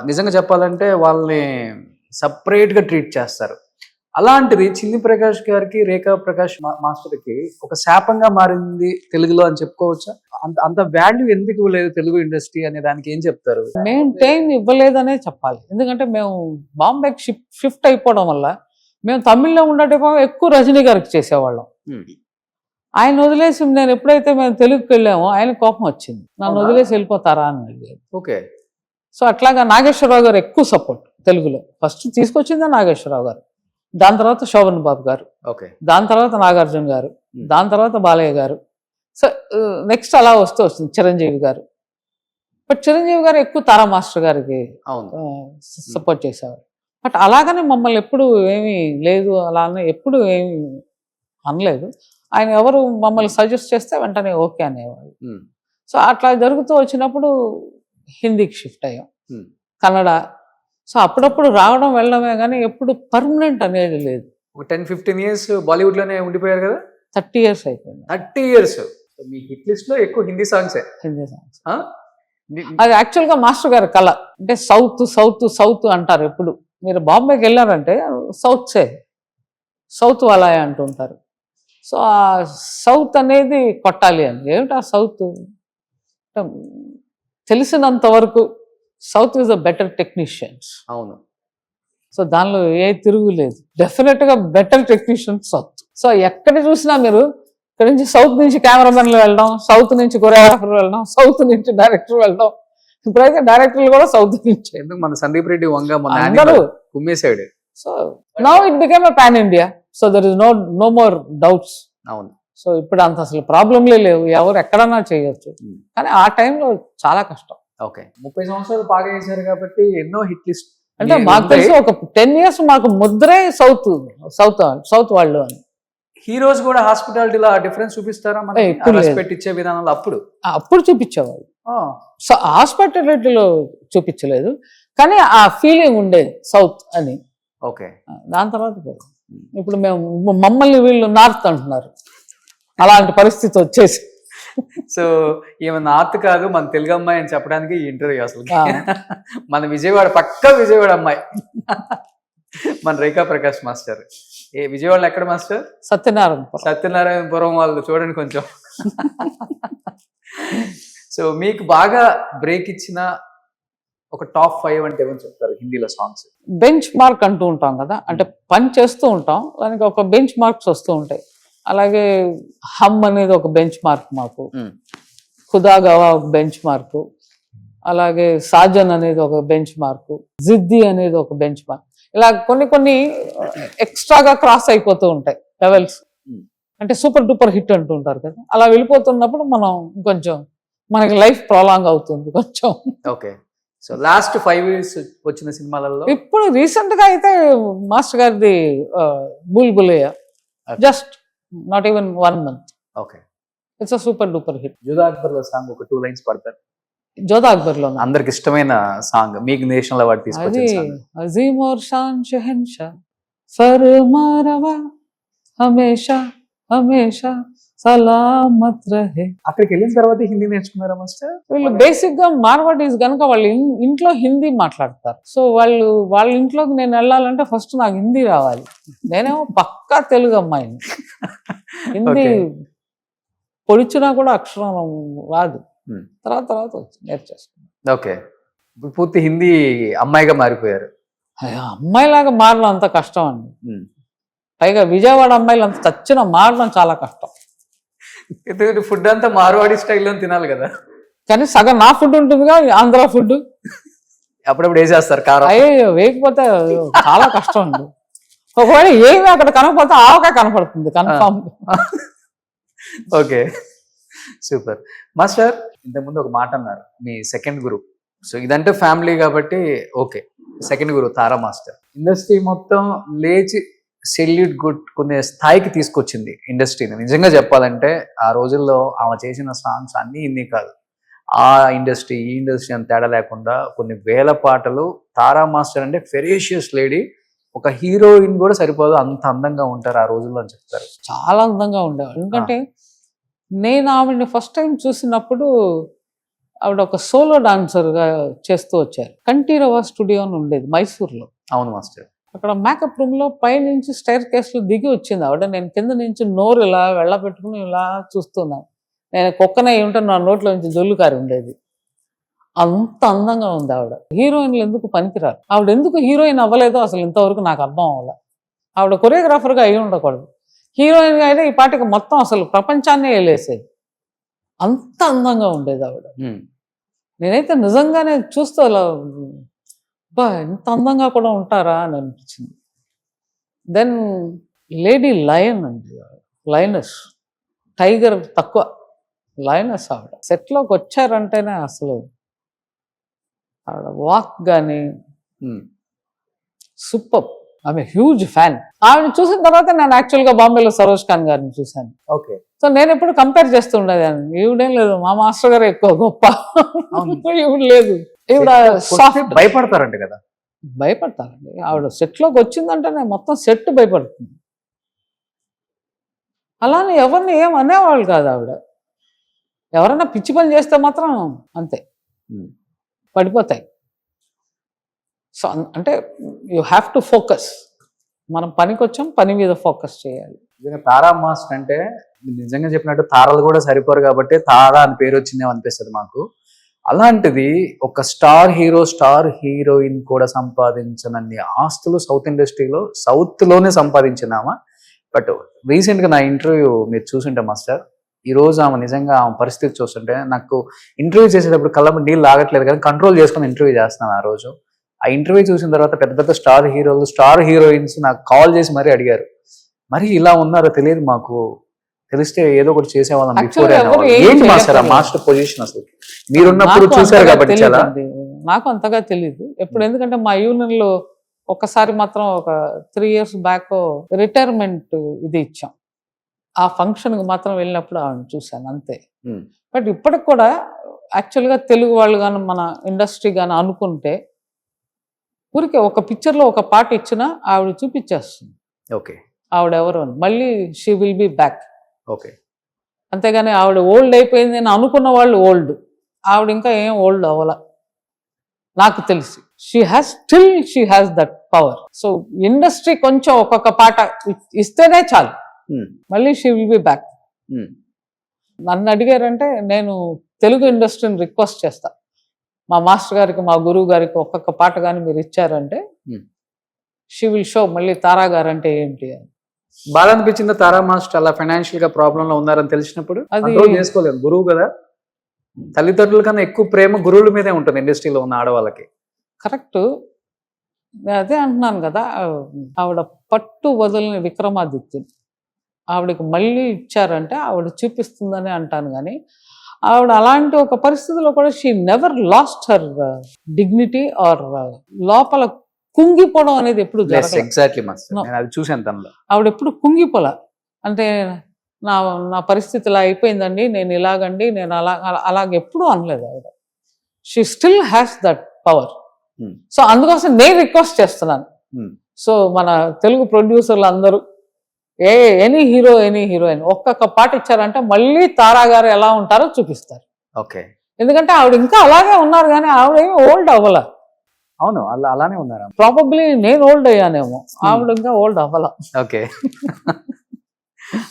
నిజంగా చెప్పాలంటే వాళ్ళని సపరేట్ గా ట్రీట్ చేస్తారు. అలాంటిది చిన్ని ప్రకాష్ గారికి, రేఖా ప్రకాష్ మాస్టర్కి ఒక శాపంగా మారింది తెలుగులో అని చెప్పుకోవచ్చా? అంత వాల్యూ ఎందుకు ఇవ్వలేదు తెలుగు ఇండస్ట్రీ అనే దానికి ఏం చెప్తారు?
మేము టైం ఇవ్వలేదనే చెప్పాలి. ఎందుకంటే మేము బాంబేకి షిఫ్ట్ అయిపోవడం వల్ల మేము తమిళ్లో ఉండేటప్పుడు ఎక్కువ రజనీ గారికి చేసేవాళ్ళం. ఆయన వదిలేసి నేను ఎప్పుడైతే మేము తెలుగుకి వెళ్ళామో ఆయన కోపం వచ్చింది, నన్ను వదిలేసి వెళ్ళిపోతారా అని అడిగారు.
ఓకే,
సో అట్లాగా నాగేశ్వరరావు గారు ఎక్కువ సపోర్ట్ తెలుగులో. ఫస్ట్ తీసుకొచ్చిందే నాగేశ్వరరావు గారు, దాని తర్వాత శోభన్ బాబు గారు, దాని తర్వాత నాగార్జున గారు, దాని తర్వాత బాలయ్య గారు. సో నెక్స్ట్ అలా వస్తుంది చిరంజీవి గారు. బట్ చిరంజీవి గారు ఎక్కువ తారా మాస్టర్ గారికి సపోర్ట్ చేసేవారు. బట్ అలాగనే మమ్మల్ని ఎప్పుడు ఏమీ లేదు, అలానే ఎప్పుడు ఏమీ అనలేదు. ఆయన ఎవరు మమ్మల్ని సజెస్ట్ చేస్తే వెంటనే ఓకే అనేవాళ్ళు. సో అట్లా జరుగుతూ వచ్చినప్పుడు హిందీకి షిఫ్ట్ అయ్యాం, కన్నడ. సో అప్పుడప్పుడు రావడం వెళ్ళడమే కానీ ఎప్పుడు పర్మనెంట్ అనేది లేదు.
ఒక 10-15 years బాలీవుడ్ లోనే ఉండిపోయారు కదా?
30 years అయిపోయింది.
30 years మీ హిట్ లిస్ట్ లో ఎక్కువ హిందీ సాంగ్సే.
హిందీ సాంగ్స్ అది యాక్చువల్గా మాస్టర్ గారి కళ. అంటే సౌత్ సౌత్ సౌత్ అంటారు ఎప్పుడు. మీరు బాంబేకి వెళ్ళారంటే సౌత్ వాళ్ళే అంటుంటారు. సో ఆ సౌత్ అనేది కొట్టాలి అని. ఏమిటి ఆ సౌత్? తెలిసినంత వరకు south is a better technicians.
అవును.
సో దానిలో ఏ తిరుగులేదు. డెఫినెట్గా బెటర్ టెక్నీషియన్ సౌత్. సో ఎక్కడ చూసినా మీరు ఇక్కడ నుంచి సౌత్ నుంచి కెమెరామెన్లు వెళ్ళడం, సౌత్ నుంచి కొరియోగ్రాఫర్ వెళ్ళడం, సౌత్ నుంచి డైరెక్టర్ వెళ్ళడం. ఇప్పుడైతే డైరెక్టర్లు కూడా సౌత్ నుంచి.
ఎందుకు మన సందీప్ రెడ్డి వంగ మన
అందరూ
కుమ్మేశాడు.
So now it became a pan India. So there is no more doubts.
అవును.
సో ఇప్పుడు అంత అసలు ప్రాబ్లంలే లేవు, ఎవరు ఎక్కడన్నా చేయొచ్చు. కానీ ఆ టైంలో చాలా కష్టం.
ఓకే, 30 సంవత్సరాలు బాగా చేశారు కాబట్టి ఎన్నో హిట్ లిస్ట్.
అంటే మాకు తెలిసి ఒక 10 years మాకు ముద్రే సౌత్ వాళ్ళు అని.
హీరోస్ కూడా హాస్పిటాలిటీలో డిఫరెన్స్ చూపిస్తారా?
ఎప్పుడు లేదు.
రెస్పెక్ట్ ఇచ్చే విధానంలో
అప్పుడు చూపించేవాళ్ళు. సో హాస్పిటాలిటీలో చూపించలేదు, కానీ ఆ ఫీలింగ్ ఉండేది సౌత్ అని.
ఓకే.
దాని తర్వాత ఇప్పుడు మేము మమ్మల్ని వీళ్ళు నార్త్ అంటున్నారు. అలాంటి పరిస్థితి వచ్చేసి.
సో ఈమె నార్త్ కాదు, మన తెలుగు అమ్మాయి అని చెప్పడానికి ఈ ఇంటర్వ్యూ అసలు. మన విజయవాడ, పక్క విజయవాడ అమ్మాయి మన రేఖా ప్రకాష్ మాస్టర్. విజయవాడలో ఎక్కడ మాస్టర్? సత్యనారాయణపురం వాళ్ళు చూడండి కొంచెం. సో మీకు బాగా బ్రేక్ ఇచ్చిన ఒక టాప్ 5 అంటే ఏమని చెప్తారు హిందీలో సాంగ్స్?
బెంచ్ మార్క్ అంటూ ఉంటాం కదా, అంటే పని చేస్తూ ఉంటాం, దానికి ఒక బెంచ్ మార్క్స్ వస్తూ ఉంటాయి. అలాగే హమ్ అనేది ఒక బెంచ్ మార్క్ మాకు, ఖుదా గవా ఒక బెంచ్ మార్కు, అలాగే సాజన్ అనేది ఒక బెంచ్ మార్కు, జిద్ది అనేది ఒక బెంచ్ మార్క్. ఇలా కొన్ని ఎక్స్ట్రాగా క్రాస్ అయిపోతూ ఉంటాయి లెవెల్స్. అంటే సూపర్ డూపర్ హిట్ అంటూ ఉంటారు కదా, అలా వెళ్ళిపోతున్నప్పుడు మనం కొంచెం మనకి లైఫ్ ప్రొలాంగ్ అవుతుంది కొంచెం.
ఓకే. సో లాస్ట్ 5 years వచ్చిన సినిమాలలో
ఇప్పుడు రీసెంట్ గా అయితే మాస్టర్ గారిది బుల్ బులయ్య, just not even 1 month.
Okay.
It's a super duper hit.
Jodha Akbar లో సాంగ్ ఒక 2 lines పడతారు.
జోధా అక్బర్ లో
అందరికి ఇష్టమైన సాంగ్, మీకు నేషనల్ అవార్డు తీసుకొచ్చిన సాంగ్.
అజీమ్ ఔర్ షాన్ షహన్షా ఫర్మా రవా హమేషా హమేషా సలామత్ రహే.
అక్కడికి వెళ్ళిన తర్వాత హిందీ నేర్చుకున్నారా మాస్టర్?
వీళ్ళు బేసిక్ గా మార్వాడీస్ గనుక వాళ్ళు ఇంట్లో హిందీ మాట్లాడతారు. సో వాళ్ళ ఇంట్లోకి నేను వెళ్ళాలంటే ఫస్ట్ నాకు హిందీ రావాలి. నేనేమో పక్కా తెలుగు అమ్మాయిని, హిందీ పొడిచినా కూడా అక్షరం రాదు. తర్వాత నేర్చేసుకున్నాను.
ఓకే. ఇప్పుడు పూర్తి హిందీ అమ్మాయిగా మారిపోయారు.
అమ్మాయిలాగా మారడం అంత కష్టం అండి. పైగా విజయవాడ అమ్మాయిలు అంత చచ్చిన మారడం చాలా కష్టం.
ఎందుకంటే ఫుడ్ అంతా మార్వాడి స్టైల్లో తినాలి కదా.
కానీ సగం నా ఫుడ్ ఉంటుందిగా, ఆంధ్ర ఫుడ్.
అప్పుడప్పుడు వేసేస్తారు కారం.
అయ్యో వేయకపోతే చాలా కష్టం అండి. ఒకవేళ ఏమి అక్కడ కనపడితే ఆవకాయ కనపడుతుంది కన్ఫామ్.
Okay, super. మాస్టర్ ఇంతకుముందు ఒక మాట అన్నారు, మీ సెకండ్ గురు. సో ఇదంటే ఫ్యామిలీ కాబట్టి ఓకే. సెకండ్ గురు తారా మాస్టర్ ఇండస్ట్రీ మొత్తం లేచి సెల్యూట్ కొట్టుకునే స్థాయికి తీసుకొచ్చింది ఇండస్ట్రీని. నిజంగా చెప్పాలంటే ఆ రోజుల్లో ఆమె చేసిన సాంగ్స్ అన్నీ ఇన్ని కాదు, ఆ ఇండస్ట్రీ ఈ ఇండస్ట్రీ అని తేడా లేకుండా కొన్ని వేల పాటలు. తారా మాస్టర్ అంటే ఫెరేషియస్ లేడీ, ఒక హీరోయిన్ కూడా సరిపోదు, అంత అందంగా ఉంటారు ఆ రోజుల్లో అని చెప్తారు.
చాలా అందంగా ఉండేవాడు. ఎందుకంటే నేను ఆవిడని ఫస్ట్ టైం చూసినప్పుడు ఆవిడ ఒక సోలో డాన్సర్గా చేస్తూ వచ్చారు. కంఠీరవ స్టూడియో అని ఉండేది మైసూర్లో.
అవును మాస్టర్.
అక్కడ మేకప్ రూమ్లో పైనుంచి స్టైర్ కేస్లో దిగి వచ్చింది ఆవిడ. నేను కింద నుంచి నోరు ఇలా వెళ్ళబెట్టుకుని ఇలా చూస్తున్నాను. నేను కుక్కనే ఉంటే నా నోట్లో నుంచి జొల్లు కారి ఉండేది. అంత అందంగా ఉంది ఆవిడ. హీరోయిన్లు ఎందుకు పనికిరారు, ఆవిడ ఎందుకు హీరోయిన్ అవ్వలేదో అసలు ఇంతవరకు నాకు అర్థం అవ్వాలి. ఆవిడ కొరియోగ్రాఫర్గా అయి ఉండకూడదు, హీరోయిన్గా అయితే ఈ పాటికి మొత్తం అసలు ప్రపంచాన్నే వెళ్ళేసేది. అంత అందంగా ఉండేది ఆవిడ. నేనైతే నిజంగానే చూస్తూ అలా బా ఎంత అందంగా కూడా ఉంటారా అని అనిపించింది. దెన్ లేడీ లయన్ అండి, లయనస్. టైగర్ తక్కువ, లయనస్ ఆవిడ. సెట్లోకి వచ్చారంటేనే అసలు ఆవిడ వాక్ కానీ సూపర్. ఆమె హ్యూజ్ ఫ్యాన్. ఆవిడ చూసిన తర్వాత నేను యాక్చువల్గా బాంబేలో సరోజ్ ఖాన్ గారిని చూశాను.
ఓకే.
సో నేను ఎప్పుడు కంపేర్ చేస్తూ ఉండేదాన్ని. ఈవిడేం లేదు, మా మాస్టర్ గారు ఎక్కువ గొప్ప, ఈవిడ లేదు. ఈవిడ
భయపడతారంట కదా.
భయపడతారండి. ఆవిడ సెట్లోకి వచ్చిందంటేనే మొత్తం సెట్ భయపడుతుంది. అలానే ఎవరిని ఏం అనేవాళ్ళు కాదు ఆవిడ. ఎవరైనా పిచ్చి పని చేస్తే మాత్రం అంతే పడిపోతాయి. సో అంటే యూ హ్యావ్ టు ఫోకస్. మనం పనికి వచ్చాం, పని మీద ఫోకస్ చేయాలి.
నిజంగా తారా మాస్టర్ అంటే నిజంగా చెప్పినట్టు తారలు కూడా సరిపోరు కాబట్టి తారా అని పేరు వచ్చిందేమో అనిపిస్తుంది మాకు. అలాంటిది ఒక స్టార్ హీరో స్టార్ హీరోయిన్ కూడా సంపాదించనన్ని ఆస్తులు సౌత్ ఇండస్ట్రీలో సౌత్లోనే సంపాదించిందామా. బట్ రీసెంట్గా నా ఇంటర్వ్యూ మీరు చూసుంటే మాస్టర్, ఈ రోజు ఆమె నిజంగా ఆమె పరిస్థితి చూస్తుంటే నాకు ఇంటర్వ్యూ చేసేటప్పుడు కళ్ళ నీళ్ళు ఆగట్లేదు, కానీ కంట్రోల్ చేసుకుని ఇంటర్వ్యూ చేస్తున్నాను. ఆ రోజు ఆ ఇంటర్వ్యూ చూసిన తర్వాత పెద్ద పెద్ద స్టార్ హీరోలు స్టార్ హీరోయిన్స్ నాకు కాల్ చేసి మరీ అడిగారు, మరి ఇలా ఉన్నారో తెలియదు మాకు, తెలిస్తే ఏదో ఒకటి చేసేవాళ్ళం బిఫోర్. ఏంటి మాస్టర్ ఆ మాస్టర్ పొజిషన్ అసలు మీరున్నప్పుడు చూసారు కాబట్టి చాలా.
నాకు అంతగా తెలియదు ఎప్పుడు, ఎందుకంటే మా యూనియన్ లో ఒకసారి మాత్రం ఒక 3 years బ్యాక్ రిటైర్మెంట్ ఇది ఇచ్చాం. ఆ ఫంక్షన్ కి మాత్రం వెళ్ళినప్పుడు ఆవిడ చూశాను అంతే. బట్ ఇప్పటికి కూడా యాక్చువల్గా తెలుగు వాళ్ళు కానీ మన ఇండస్ట్రీ కానీ అనుకుంటే ఊరికే ఒక పిక్చర్లో ఒక పాట ఇచ్చినా ఆవిడ చూపించేస్తుంది
ఓకే
ఆవిడెవరు అని, మళ్ళీ she will be back.
Okay,
అంతేగాని ఆవిడ ఓల్డ్ అయిపోయింది అని అనుకున్న వాళ్ళు ఓల్డ్, ఆవిడ ఇంకా ఏం ఓల్డ్ అవ్వాల నాకు తెలిసి. She has that power. So industry కొంచెం ఒక్కొక్క పాట ఇస్తేనే చాలు, మళ్ళీ షీ విల్ బి బ్యాక్. నన్ను అడిగారంటే నేను తెలుగు ఇండస్ట్రీని రిక్వెస్ట్ చేస్తా, మా మాస్టర్ గారికి మా గురువు గారికి ఒక్కొక్క పాట కానీ మీరు ఇచ్చారంటే షీ విల్ షో మళ్ళీ తారా గారు అంటే ఏంటి అని.
బాధ అనిపించిందా తారా మాస్టర్ అలా ఫైనాన్షియల్ గా ప్రాబ్లం లో ఉన్నారని తెలిసినప్పుడు? అది చేసుకోలేదు, గురువు కదా, తల్లిదండ్రుల కన్నా ఎక్కువ ప్రేమ గురువుల మీదే ఉంటుంది ఇండస్ట్రీలో ఉన్న ఆడవాళ్ళకి.
కరెక్ట్, అదే అంటున్నాను కదా, ఆవిడ పట్టు వదలని విక్రమాదిత్యుడు, ఆవిడకి మళ్ళీ ఇచ్చారంటే ఆవిడ చూపిస్తుందని అంటాను. కానీ ఆవిడ అలాంటి ఒక పరిస్థితిలో కూడా she never lost her dignity or లోపల కుంగిపోవడం అనేది ఎప్పుడు
ఎగ్జాక్ట్లీ అది చూసాను తనలో.
ఆవిడ ఎప్పుడు కుంగిపోలా, అంటే నా పరిస్థితి ఇలా అయిపోయిందండి, నేను ఇలాగండి, నేను అలాగ ఎప్పుడూ అనలేదు ఆవిడ. She still has that power. So అందుకోసం నేను రిక్వెస్ట్ చేస్తున్నాను, సో మన తెలుగు ప్రొడ్యూసర్లు అందరూ ఎనీ హీరో ఎనీ హీరోయిన్ ఒక్కొక్క పాట ఇచ్చారంటే మళ్ళీ తారా గారు ఎలా ఉంటారో చూపిస్తారు.
ఓకే,
ఎందుకంటే ఆవిడ ఇంకా అలాగే ఉన్నారు కానీ ఆవిడ ఏమి ఓల్డ్ అవ్వాల.
అవును, అలానే ఉన్నారు.
ప్రాబబ్లీ నేను ఓల్డ్ అయ్యానేమో, ఆవిడ ఇంకా ఓల్డ్ అవ్వాల.
ఓకే,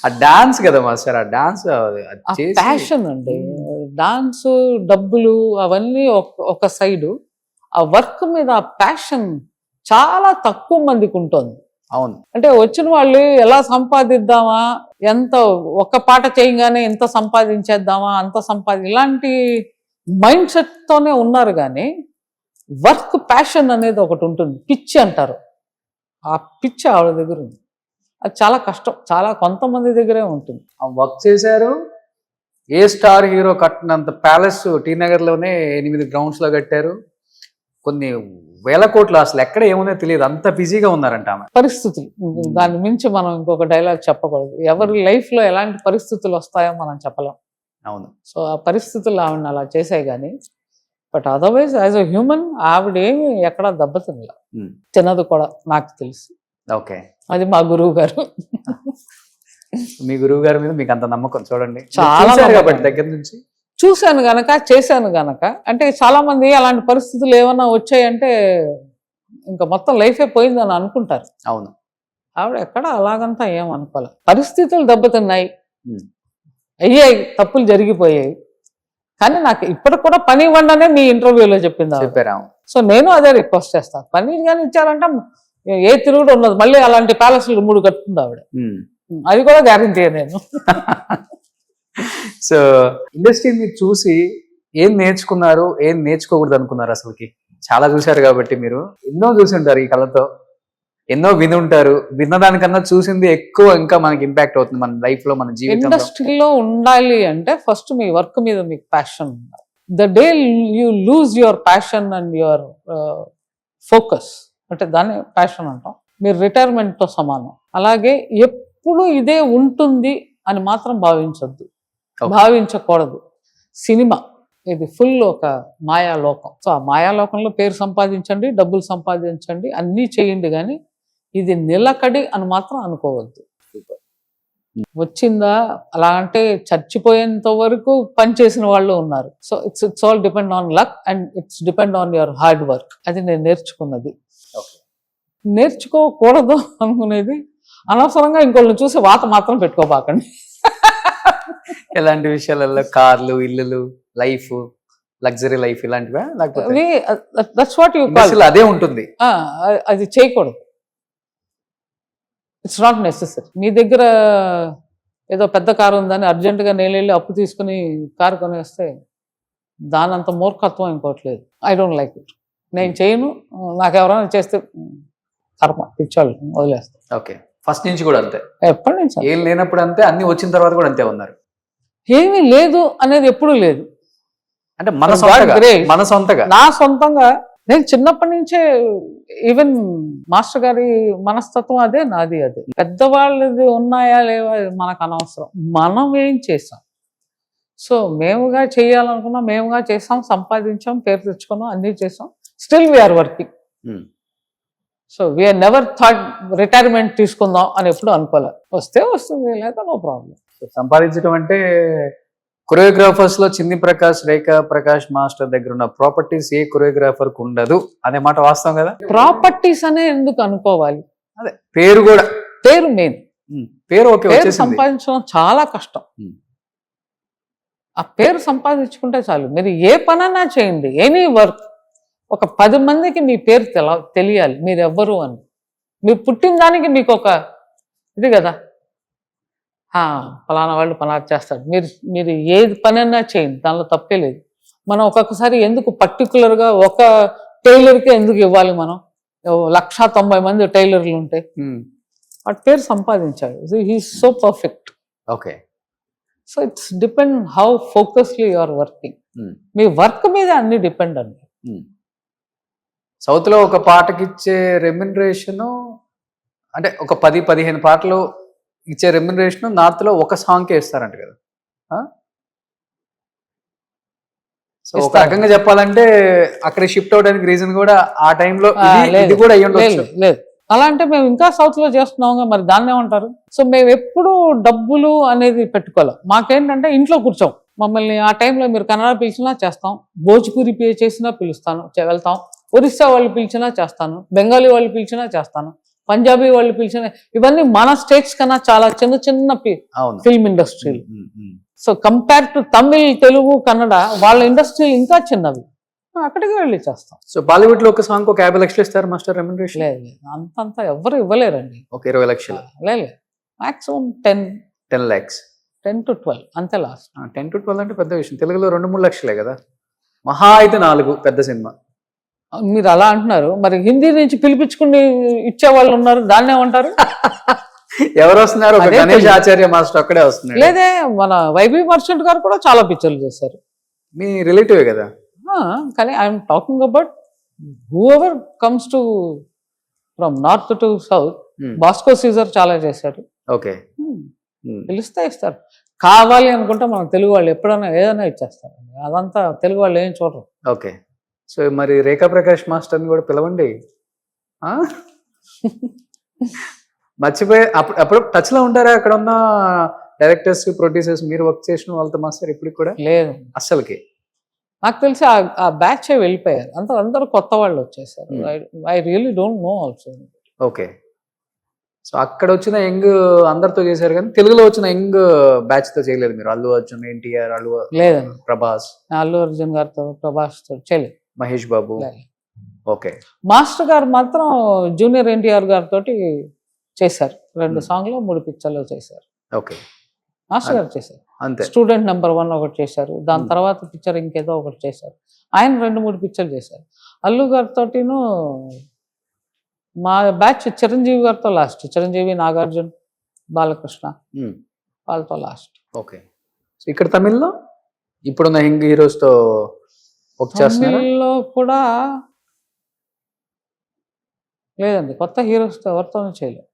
ఆ డాన్స్ కదా మాస్టర్, ఆ డాన్స్
ప్యాషన్ అండి. డాన్స్ డబ్బులు అవన్నీ ఒక సైడు, ఆ వర్క్ మీద ఆ ప్యాషన్ చాలా తక్కువ మందికి ఉంటుంది.
అవును,
అంటే వచ్చిన వాళ్ళు ఎలా సంపాదిద్దామా, ఎంత ఒక్క పాట చేయగానే ఎంత సంపాదించేద్దామా అంత ఇలాంటి మైండ్ సెట్ తోనే ఉన్నారు. కానీ వర్క్ ప్యాషన్ అనేది ఒకటి ఉంటుంది, పిచ్చి అంటారు, ఆ పిచ్చి ఆవిడ దగ్గర ఉంది. అది చాలా కష్టం, చాలా కొంతమంది దగ్గరే ఉంటుంది.
వర్క్ చేశారు, ఏ స్టార్ హీరో కట్టినంత ప్యాలెస్ టీ నగర్ లోనే 8 grounds లో కట్టారు, కొన్ని వేల కోట్లు, అసలు ఎక్కడ ఏముందో తెలియదు, అంత బిజీగా ఉన్నారంట ఆమె.
పరిస్థితులు, దాని మించి మనం ఇంకొక డైలాగ్ చెప్పకూడదు. ఎవరి లైఫ్ లో ఎలాంటి పరిస్థితులు వస్తాయో మనం చెప్పలేం.
అవును, సో
ఆ పరిస్థితులు ఆవిడని అలా చేసాయి. కానీ but otherwise as a human ఆవిడ ఏమి ఎక్కడా దెబ్బతినలా, తినదు కూడా నాకు తెలిసి.
ఓకే,
అది మా గురువు గారు.
మీ గురువు గారి మీద మీకు అంత నమ్మకం, చూడండి
చాలా
కాబట్టి దగ్గర నుంచి
చూశాను గనక, చేశాను గనక. అంటే చాలా మంది అలాంటి పరిస్థితులు ఏమన్నా వచ్చాయంటే ఇంకా మొత్తం లైఫే పోయిందని అనుకుంటారు.
అవును,
ఆవిడ ఎక్కడ అలాగంతా ఏం అనుకోలే. పరిస్థితులు దెబ్బతిన్నాయి, అయ్యాయి, తప్పులు జరిగిపోయాయి. కానీ నాకు ఇప్పటికి కూడా పని ఇవ్వండి మీ ఇంటర్వ్యూలో చెప్పారు. సో నేను అదే రిక్వెస్ట్ చేస్తాను, పని కానీ ఇచ్చారంటే ఏ తిరుగుడు ఉన్నది, మళ్ళీ అలాంటి ప్యాలెస్లు 3 కట్టుకుంది ఆవిడ, అది కూడా గ్యారంటీ నేను.
సో ఇండస్ట్రీని చూసి ఏం నేర్చుకున్నారు, ఏం నేర్చుకోకూడదు అనుకున్నారు? అసలుకి చాలా చూశారు కాబట్టి మీరు ఎన్నో చూసి ఉంటారు, ఈ కళతో ఎన్నో విని ఉంటారు. విన్నదానికన్నా చూసింది ఎక్కువ ఇంకా మనకి ఇంపాక్ట్ అవుతుంది మన లైఫ్ లో, మన జీవితంలో.
ఇండస్ట్రీలో ఉండాలి అంటే ఫస్ట్ మీ వర్క్ మీద మీకు ప్యాషన్ ఉండాలి. The day you lose your passion and your focus, అంటే దాన్ని ప్యాషన్ అంటాం, మీరు రిటైర్మెంట్తో సమానం. అలాగే ఎప్పుడు ఇదే ఉంటుంది అని మాత్రం భావించొద్దు, భావించకూడదు. సినిమా ఇది ఫుల్ ఒక మాయాలోకం. సో ఆ మాయాలోకంలో పేరు సంపాదించండి, డబ్బులు సంపాదించండి, అన్నీ చేయండి, కానీ ఇది నిలకడి అని మాత్రం అనుకోవద్దు. వచ్చిందా అలా అంటే చచ్చిపోయేంత వరకు పనిచేసిన వాళ్ళు ఉన్నారు. So it's all depend on luck and it's depend on your hard work. అది నేను నేర్చుకున్నది. నేర్చుకోకూడదు అనుకునేది అనవసరంగా ఇంకొకరిని చూసి వాత మాత్రం పెట్టుకోబాకండి.
ఎలాంటి విషయాలలో? కార్లు, ఇల్లులు, లైఫ్, లగ్జరీ లైఫ్ ఇలాంటివా? లేకపోతే
దట్స్ వాట్ యూ కాల్,
ఇండస్ట్రీలో అదే ఉంటుంది.
అది చేయకూడదు. It's not necessary. మీ దగ్గర ఏదో పెద్ద కారు ఉందని అర్జెంటుగా నేను వెళ్ళి అప్పు తీసుకుని కారు కొనేస్తే దానంత మూర్ఖత్వం ఇంకోట్లేదు. I don't like it. నేను చేయను. నాకు ఎవరైనా చేస్తే కర్మ, పిచ్చాళ్ళు వదిలేస్తాను.
ఓకే, ఫస్ట్ నుంచి కూడా అంతే?
ఎప్పటి నుంచి
ఏం లేనప్పుడు అంతే, అన్ని వచ్చిన తర్వాత కూడా అంతే ఉన్నారు?
ఏమీ లేదు అనేది ఎప్పుడూ లేదు.
అంటే మన
For God
సొంతగా,
grace.
మన సొంతగా
నా సొంతంగా నేను చిన్నప్పటి నుంచే ఈవెన్ మాస్టర్ గారి మనస్తత్వం అదే, నాది అదే. పెద్దవాళ్ళది ఉన్నాయా లేవా మనకు అనవసరం. మనం ఏం చేసాం, సో మేముగా చేయాలనుకున్నాం, మేముగా చేసాం, సంపాదించాం, పేరు తెచ్చుకున్నాం, అన్నీ చేసాం. Still we're working. So we're never thought retirement తీసుకుందాం అని ఎప్పుడు అనుకోలేదు. వస్తే వస్తుంది, లేదా నో ప్రాబ్లం.
సంపాదించడం అంటే కొరియోగ్రాఫర్స్ లో చిన్ని ప్రకాష్, రేఖా ప్రకాష్ మాస్టర్ దగ్గర ఉన్న ప్రాపర్టీస్ ఏ కొరియోగ్రాఫర్ కు ఉండదు అనే మాట వాస్తవం కదా?
ప్రాపర్టీస్ అనే ఎందుకు అనుకోవాలి?
అదే పేరు కూడా,
పేరు మెయిన్.
పేరు ఓకే,
పేరు
వచ్చేసింది.
సంపాదించడం చాలా కష్టం. ఆ పేరు సంపాదించుకుంటే చాలు. మీరు ఏ పనన్నా చేయండి, ఎనీ వర్క్, ఒక 10 మందికి మీ పేరు తెలియాలి, మీరు ఎవ్వరు అని. మీరు పుట్టిన దానికి మీకు ఒక ఇది కదా, ఫలానా వాళ్ళు పలానా చేస్తారు. మీరు ఏది పనైనా చేయండి, దానిలో తప్పే లేదు. మనం ఒక్కొక్కసారి ఎందుకు పర్టికులర్గా ఒక టైలర్కే ఎందుకు ఇవ్వాలి? మనం 190 మంది టైలర్లు ఉంటే వాటి పేరు సంపాదించాడు. He is so perfect.
Okay,
so it's depend how focusly you are working. మీ వర్క్ మీద అన్ని డిపెండ్ అండి.
సౌత్ లో ఒక పాటకి ఇచ్చే రెమ్యునరేషన్ అంటే ఒక 10-15 పాటలు ఇచ్చే రెమ్యునరేషన్ నార్త్ లో ఒక సాంగ్ కే ఇస్తారంట కదా? సో ఒక రకంగా చెప్పాలంటే అక్కడ షిఫ్ట్ అవడానికి రీజన్ కూడా ఆ టైంలో ఇది కూడా అయ్యి ఉండొచ్చు.
లేదు, అలా అంటే మేము ఇంకా సౌత్ లో చేస్తున్నాం, మరి దాన్ని ఏమంటారు? సో మేము ఎప్పుడు డబ్బులు అనేది పెట్టుకోలేం. మాకేంటంటే ఇంట్లో కూర్చోం. మమ్మల్ని ఆ టైంలో మీరు కన్నడ పిలిచినా చేస్తాం, భోజ్పురి పే చేసినా పిలుస్తాను, వెళ్తాం. ఒరిస్సా వాళ్ళు పిలిచినా చేస్తాను, బెంగాలీ వాళ్ళు పిలిచినా చేస్తాను, పంజాబీ వాళ్ళు పిలిచిన, ఇవన్నీ మన స్టేట్స్ కన్నా చాలా చిన్న చిన్న ఫిల్మ్ ఇండస్ట్రీలు. So compare to Tamil, Telugu, Kannada వాళ్ళ ఇండస్ట్రీలు ఇంకా చిన్నవి. అక్కడికి వెళ్ళి చేస్తాం.
సో బాలీవుడ్ లో ఒక సాంగ్ ఒక 50 లక్షలు ఇస్తారు మాస్టర్ రెమ్యునరేషన్?
లేదు, అంతంతా ఎవరు ఇవ్వలేరండి.
ఒక 20 లక్షలు?
లేదు, మాక్సిమం 10
lakhs,
10 to 12 అంతే లాస్ట్.
10 to 12 అంటే పెద్ద విషయం. తెలుగులో 2-3 లక్షలే కదా, మహా అయితే 4 పెద్ద సినిమా.
మీరు అలా అంటున్నారు, మరి హిందీ నుంచి పిలిపించుకుని ఇచ్చే వాళ్ళు ఉన్నారు, దాన్ని ఏమంటారు?
ఎవరు వస్తున్నారు? గణేష్ ఆచార్య మాస్టర్ అక్కడే వస్తున్నారు.
లేదే, మన వైబీ మర్చెంట్ గారు కూడా చాలా పిక్చర్లు చేశారు.
మీ రిలేటివ్ కదా?
కానీ I'm talking about whoever comes to from north to south. Bosco Caesar చాలా చేశారు.
ఓకే,
పిలిస్తే ఇస్తారు. కావాలి అనుకుంటే మనం తెలుగు వాళ్ళు ఎప్పుడైనా ఏదైనా ఇచ్చేస్తారు. అదంతా తెలుగు వాళ్ళు ఏం చూడరు.
ఓకే, సో మరి రేఖా ప్రకాష్ మాస్టర్ని కూడా పిలవండి. మర్చిపోయి అప్పుడు టచ్ లో ఉంటారా? అక్కడ ఉన్న డైరెక్టర్స్, ప్రొడ్యూసర్స్, మీరు వర్క్ చేసిన వాళ్ళతో మాస్టర్ ఇప్పటికి కూడా?
లేదు
అస్సలకి.
నాకు తెలిసి ఆ బ్యాచ్ వెళ్ళిపోయారు, అందరూ కొత్త వాళ్ళు వచ్చేసారు. I really don't know also.
Okay, so అక్కడ వచ్చిన యంగ్ అందరితో చేశారు కానీ తెలుగులో వచ్చిన యంగ్ బ్యాచ్ తో చేయలేదు మీరు? అల్లు అర్జున్, ఎన్టీఆర్,
లేదండి,
ప్రభాస్,
అల్లు అర్జున్ గారితో, ప్రభాస్ తో చేయలేదు.
మహేష్ బాబు? ఓకే.
మాస్టర్ గారు మాత్రం జూనియర్ ఎన్టీఆర్ గారితో చేశారు. 2 సాంగ్లు 3 పిక్చర్లు చేశారు.
ఓకే,
మాస్టర్ గారు చేశారు.
అంతే.
స్టూడెంట్ నెంబర్ 1 ఒకటి చేశారు, దాని తర్వాత పిక్చర్ ఇంకేదో ఒకటి చేశారు. ఆయన 2-3 పిక్చర్లు చేశారు. అల్లు గారితోటిను మా బ్యాచ్ చిరంజీవి గారితో లాస్ట్. చిరంజీవి, నాగార్జున, బాలకృష్ణ వాళ్ళతో లాస్ట్.
ఓకే, సో ఇక్కడ తమిళ్లో ఇప్పుడున్న యంగ్ హీరోస్ తో
తమిళ్లో కూడా లేదండి, కొత్త హీరోస్ తో ఎవరితోనూ చేయలేదు.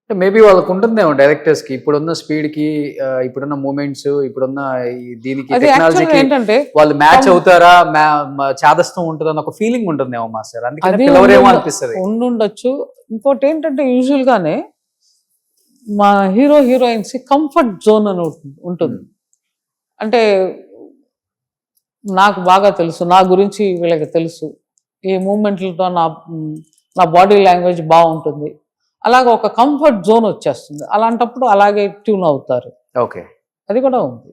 మేబీ వాళ్ళకు ఉంటుందేమో డైరెక్టర్స్ కి, ఇప్పుడున్న స్పీడ్ కి, ఇప్పుడున్న మూమెంట్స్, ఇప్పుడున్న దీనికి టెక్నాలజీకి
ఏంటంటే
వాళ్ళు మ్యాచ్ అవుతారా, చాదస్తం ఉంటుందని ఒక ఫీలింగ్ ఉంటుందేమో మాస్టర్, అందుకని పిలవరేమో అనిపిస్తుంది.
ఉండుండొచ్చు. ఇంకోటి ఏంటంటే యూజువల్ గానే మా హీరో హీరోయిన్స్ కంఫర్ట్ జోన్ అని ఉంటుంది. అంటే నాకు బాగా తెలుసు, నా గురించి వీళ్ళకి తెలుసు, ఈ మూమెంట్లతో నా బాడీ లాంగ్వేజ్ బాగుంటుంది, అలాగే ఒక కంఫర్ట్ జోన్ వచ్చేస్తుంది. అలాంటప్పుడు అలాగే ట్యూన్ అవుతారు.
ఓకే,
అది కూడా ఉంది.